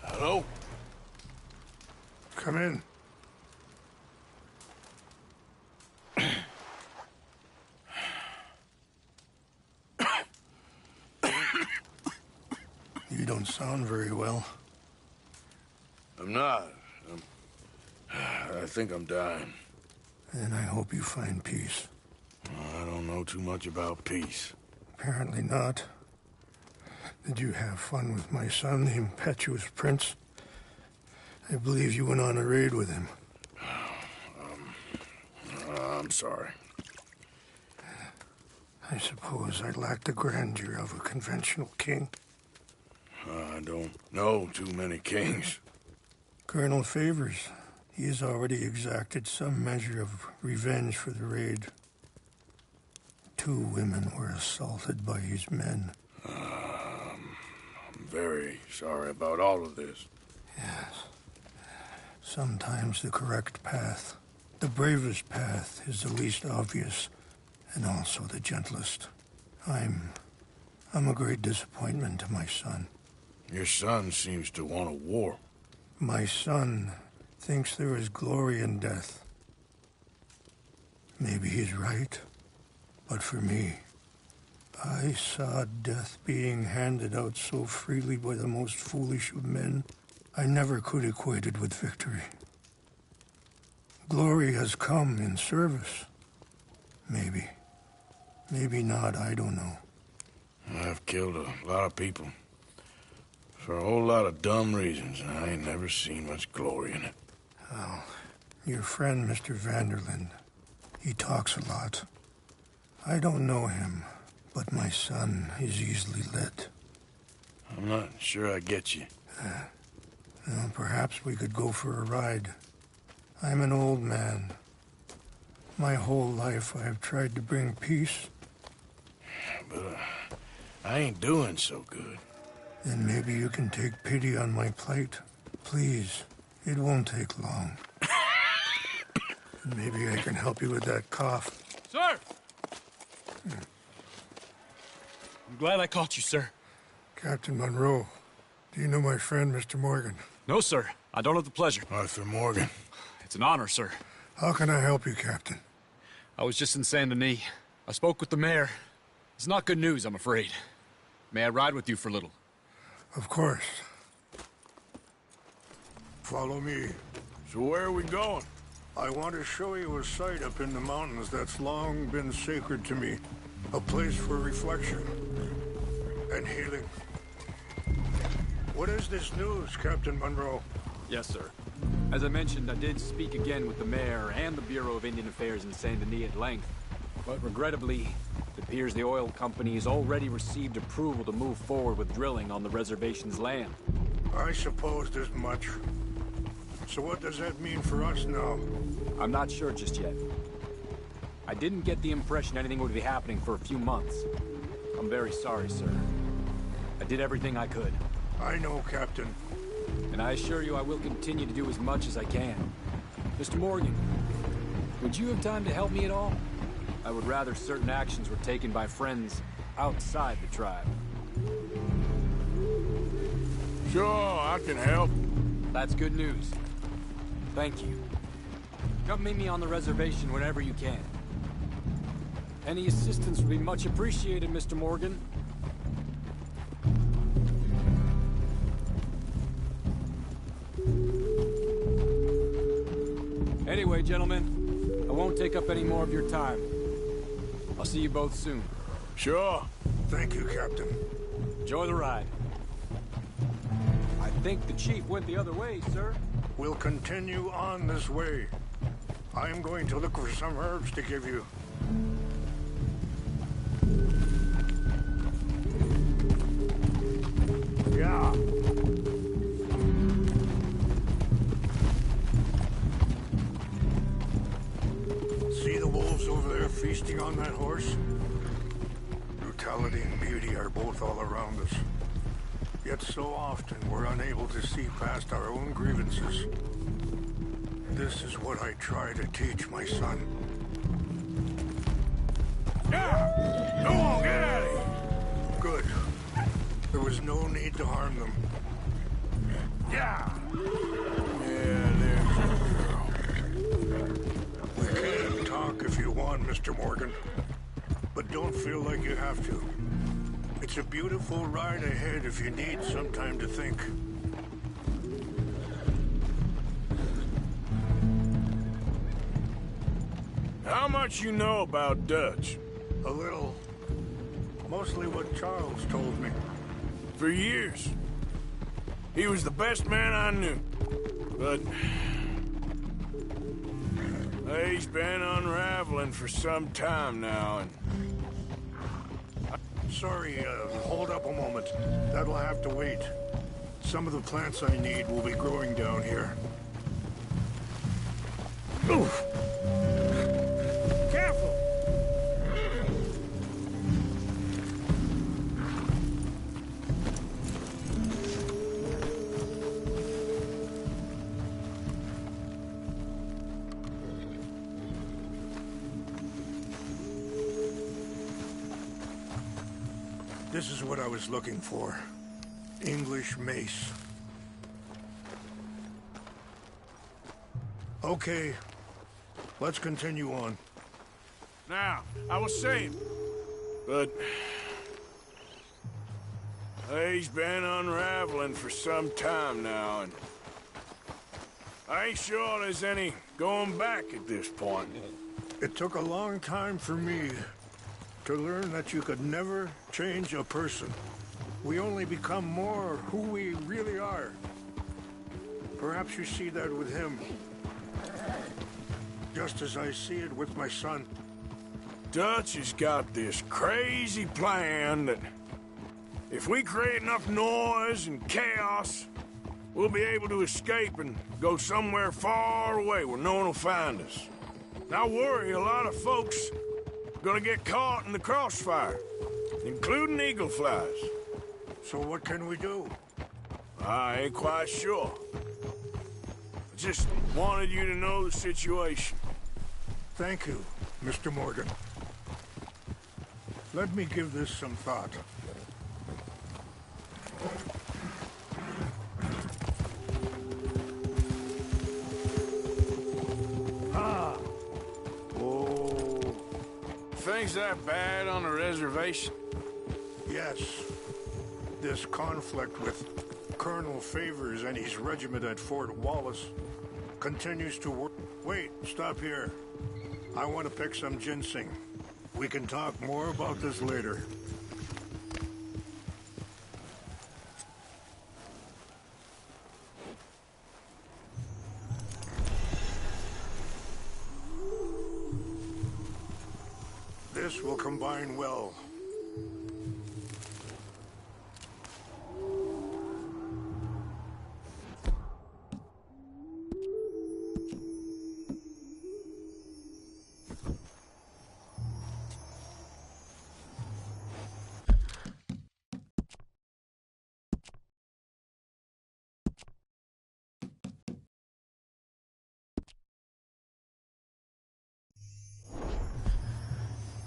Hello? Come in. You don't sound very well. I'm not. I think I'm dying. And I hope you find peace. I don't know too much about peace. Apparently not. Did you have fun with my son, the impetuous prince? I believe you went on a raid with him. I'm sorry. I suppose I lack the grandeur of a conventional king. I don't know too many kings. Colonel Favors, he has already exacted some measure of revenge for the raid. 2 women were assaulted by his men. I'm very sorry about all of this. Yes. Sometimes the correct path, the bravest path, is the least obvious, and also the gentlest. I'm a great disappointment to my son. Your son seems to want a war. My son thinks there is glory in death. Maybe he's right, but for me, I saw death being handed out so freely by the most foolish of men, I never could equate it with victory. Glory has come in service. Maybe. Maybe not, I don't know. I've killed a lot of people. For a whole lot of dumb reasons, and I ain't never seen much glory in it. Well, your friend, Mr. Vanderlyn, he talks a lot. I don't know him, but my son is easily led. I'm not sure I get you. Well, perhaps we could go for a ride. I'm an old man. My whole life I have tried to bring peace. But I ain't doing so good. Then maybe you can take pity on my plight. Please, it won't take long. Maybe I can help you with that cough. Sir! I'm glad I caught you, sir. Captain Monroe, do you know my friend, Mr. Morgan? No, sir. I don't have the pleasure. Arthur Morgan. It's an honor, sir. How can I help you, Captain? I was just in Saint Denis. I spoke with the mayor. It's not good news, I'm afraid. May I ride with you for a little? Of course. Follow me. So where are we going? I want to show you a site up in the mountains that's long been sacred to me. A place for reflection and healing. What is this news, Captain Monroe? Yes, sir. As I mentioned, I did speak again with the mayor and the Bureau of Indian Affairs in Saint Denis at length. But regrettably, it appears the oil company has already received approval to move forward with drilling on the reservation's land. I supposed as much. So what does that mean for us now? I'm not sure just yet. I didn't get the impression anything would be happening for a few months. I'm very sorry, sir. I did everything I could. I know, Captain. And I assure you I will continue to do as much as I can. Mr. Morgan, would you have time to help me at all? I would rather certain actions were taken by friends outside the tribe. Sure, I can help. That's good news. Thank you. Come meet me on the reservation whenever you can. Any assistance would be much appreciated, Mr. Morgan. Anyway, gentlemen, I won't take up any more of your time. I'll see you both soon. Sure. Thank you, Captain. Enjoy the ride. I think the chief went the other way, sir. We'll continue on this way. I'm going to look for some herbs to give you. Yeah. See the wolves over there feasting on that horse? Brutality and beauty are both all around us. Yet so often we're unable to see past our own grievances. This is what I try to teach my son. Yeah! Come on, get out of here! Good. There was no need to harm them. Yeah! Yeah, there's a girl. We can talk if you want, Mr. Morgan. But don't feel like you have to. It's a beautiful ride ahead if you need some time to think. How much you know about Dutch? A little. Mostly what Charles told me. For years. He was the best man I knew. But... he's been unraveling for some time now, and... Sorry, hold up a moment. That'll have to wait. Some of the plants I need will be growing down here. Oof! Careful! This is what I was looking for. English mace. Okay, let's continue on. Now, I was saying, but... he's been unraveling for some time now, and... I ain't sure there's any going back at this point. It took a long time for me to learn that you could never change a person. We only become more who we really are. Perhaps you see that with him. Just as I see it with my son. Dutch has got this crazy plan that if we create enough noise and chaos, we'll be able to escape and go somewhere far away where no one will find us. And I worry a lot of folks are gonna get caught in the crossfire, including eagle flies. So what can we do? I ain't quite sure. I just wanted you to know the situation. Thank you, Mr. Morgan. Let me give this some thought. Ah! Oh. Things that bad on the reservation? Yes. This conflict with Colonel Favors and his regiment at Fort Wallace continues to work. Wait, stop here. I want to pick some ginseng. We can talk more about this later. This will combine well.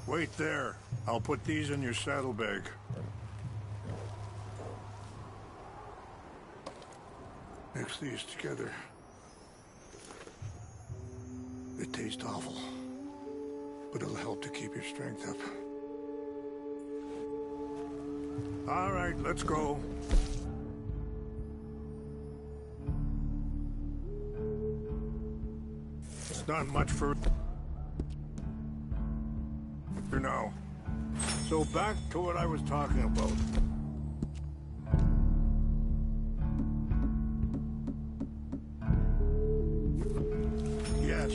Wait there. I'll put these in your saddlebag. Mix these together. They taste awful, but it'll help to keep your strength up. All right, let's go. It's not much for now. So back to what I was talking about. Yes.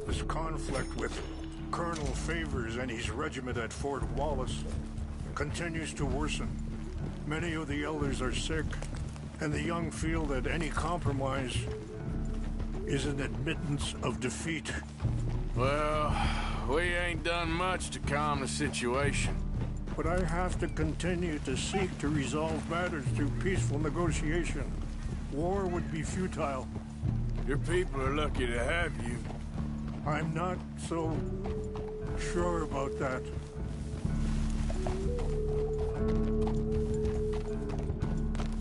This conflict with Colonel Favors and his regiment at Fort Wallace continues to worsen. Many of the elders are sick, and the young feel that any compromise is an admittance of defeat. Well, we ain't done much to calm the situation. But I have to continue to seek to resolve matters through peaceful negotiation. War would be futile. Your people are lucky to have you. I'm not so sure about that.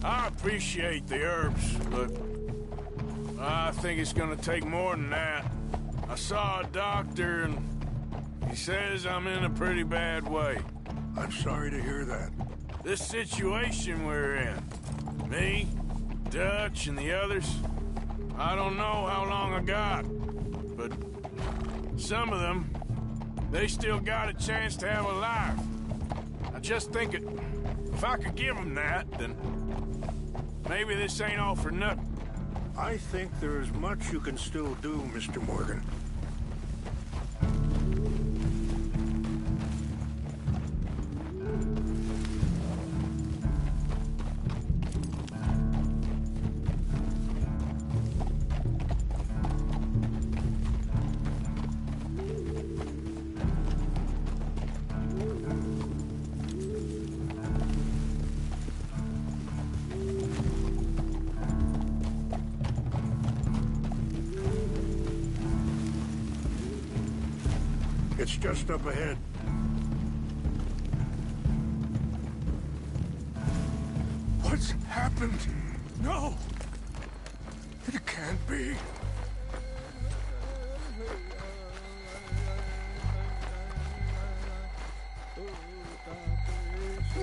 I appreciate the herbs, but I think it's gonna take more than that. I saw a doctor, and he says I'm in a pretty bad way. I'm sorry to hear that. This situation we're in, me, Dutch, and the others, I don't know how long I got, but some of them, they still got a chance to have a life. I just think if I could give them that, then maybe this ain't all for nothing. I think there is much you can still do, Mr. Morgan. It's just up ahead. What's happened? No! It can't be.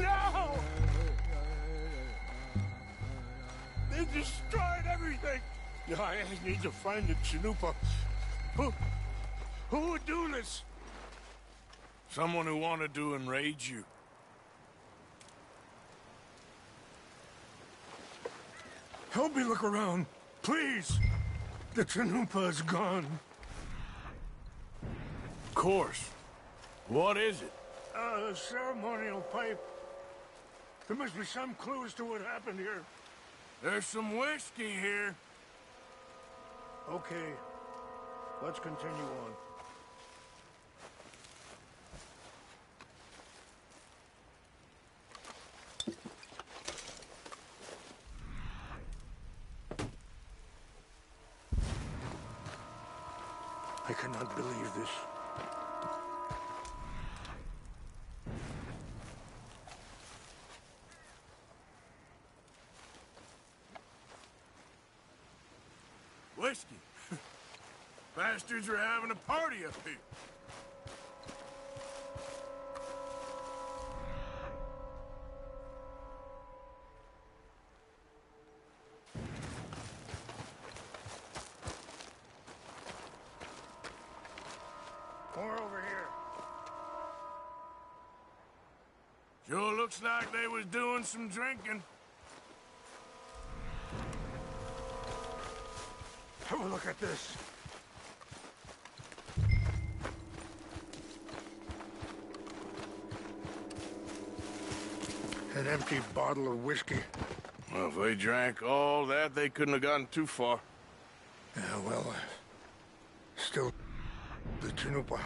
No! They destroyed everything! I need to find the Chanupa. Who would do this? Someone who wanted to enrage you. Help me look around, please. The Chanupa is gone. Of course. What is it? A ceremonial pipe. There must be some clues to what happened here. There's some whiskey here. Okay, let's continue on. I cannot believe this. Whiskey. Bastards are having a party up here. More over here. Sure looks like they was doing some drinking. Have a look at this. An empty bottle of whiskey. Well, if they drank all that, they couldn't have gotten too far. Yeah, well, still the Chanupa.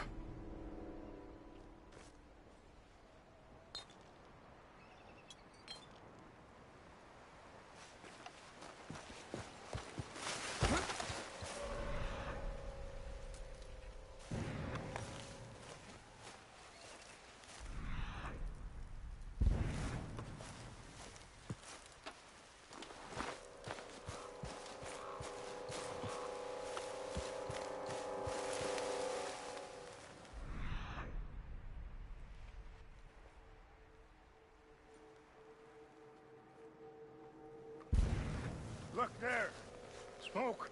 Look there. Smoke.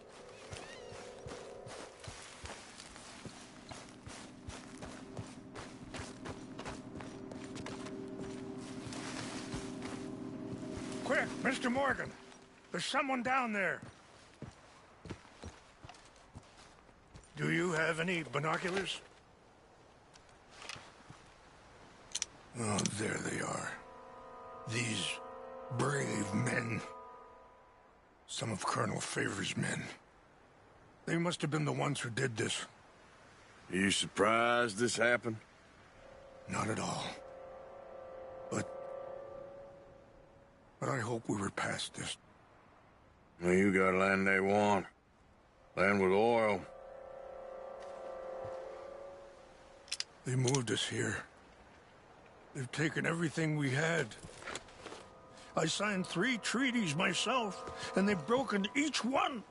Quick, Mr. Morgan. There's someone down there. Do you have any binoculars? Oh, there they are. These brave men. Some of Colonel Favor's men. They must have been the ones who did this. Are you surprised this happened? Not at all. But I hope we were past this. Well, you got land they want. Land with oil. They moved us here. They've taken everything we had. I signed 3 treaties myself, and they've broken each one.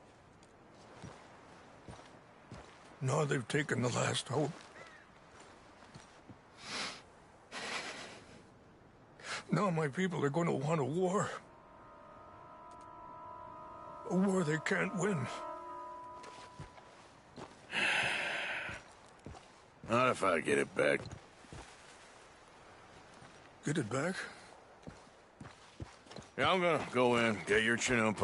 Now they've taken the last hope. Now my people are going to want a war. A war they can't win. Not if I get it back. Get it back? Yeah, I'm gonna go in, get your Chinook.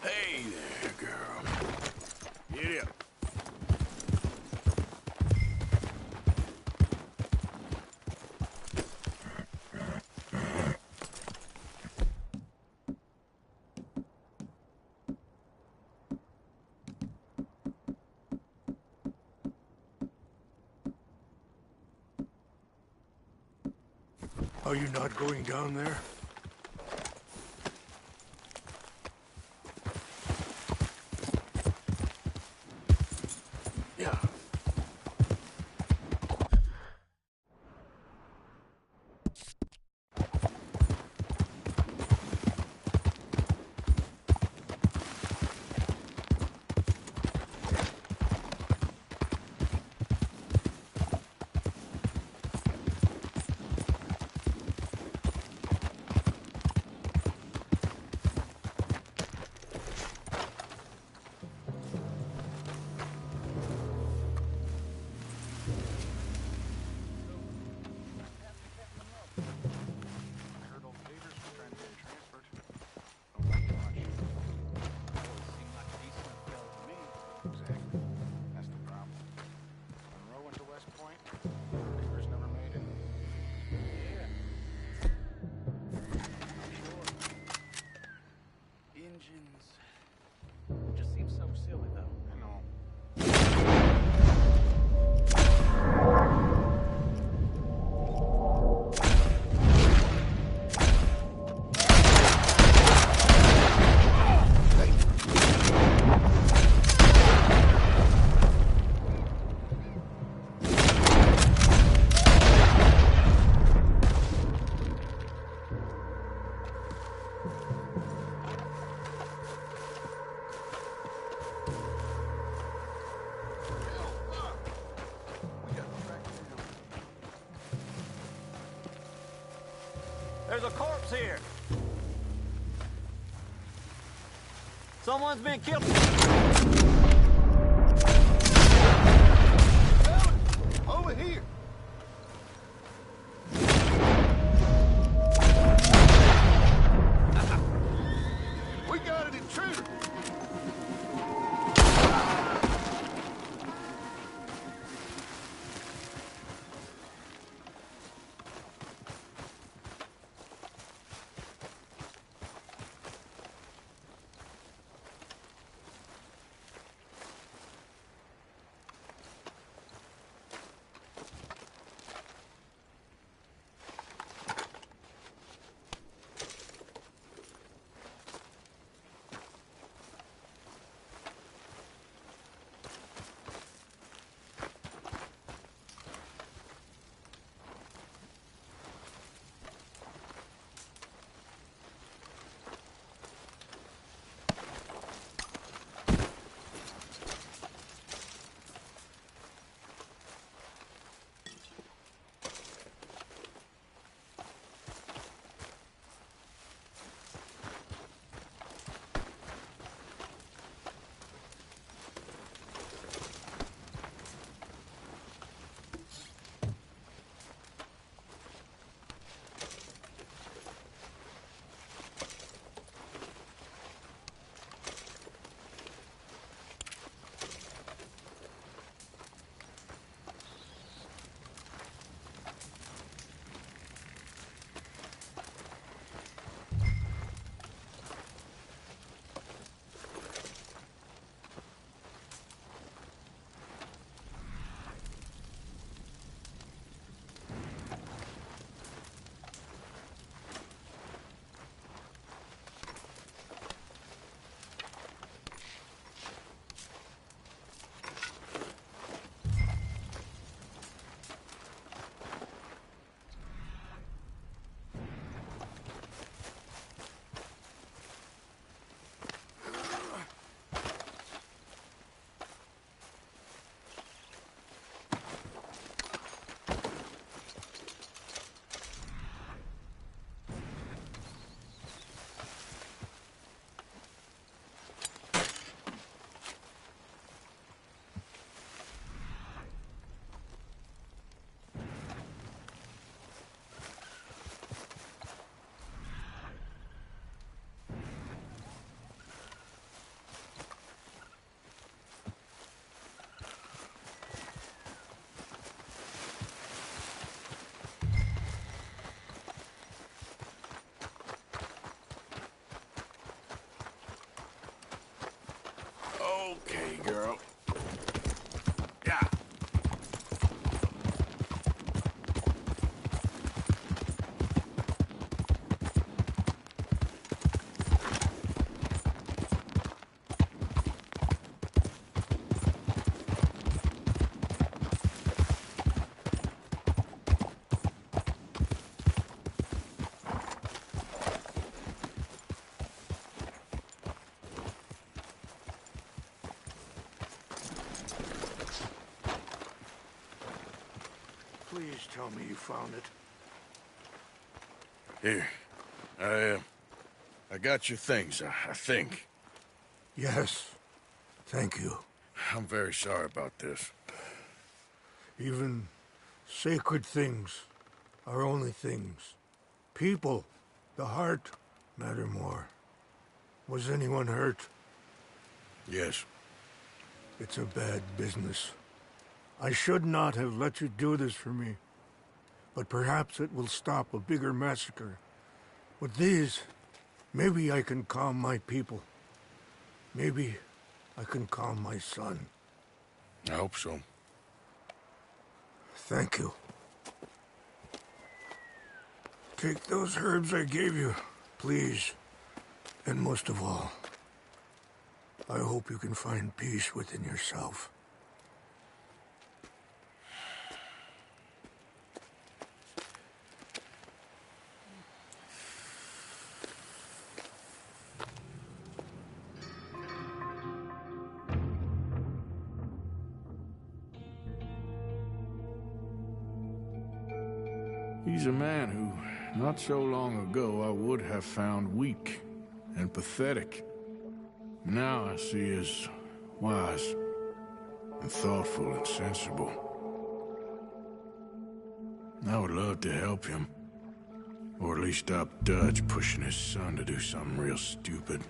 Hey there, girl. Get up. Are you not going down there? Yeah. There's a corpse here. Someone's been killed. Over here. We got an intruder. Please tell me you found it. Here. I got your things, I think. Yes. Thank you. I'm very sorry about this. Even sacred things are only things. People, the heart, matter more. Was anyone hurt? Yes. It's a bad business. I should not have let you do this for me. But perhaps it will stop a bigger massacre. With these, maybe I can calm my people. Maybe I can calm my son. I hope so. Thank you. Take those herbs I gave you, please. And most of all, I hope you can find peace within yourself. He's a man who, not so long ago, I would have found weak and pathetic. Now I see as wise and thoughtful and sensible. I would love to help him, or at least stop Dutch pushing his son to do something real stupid.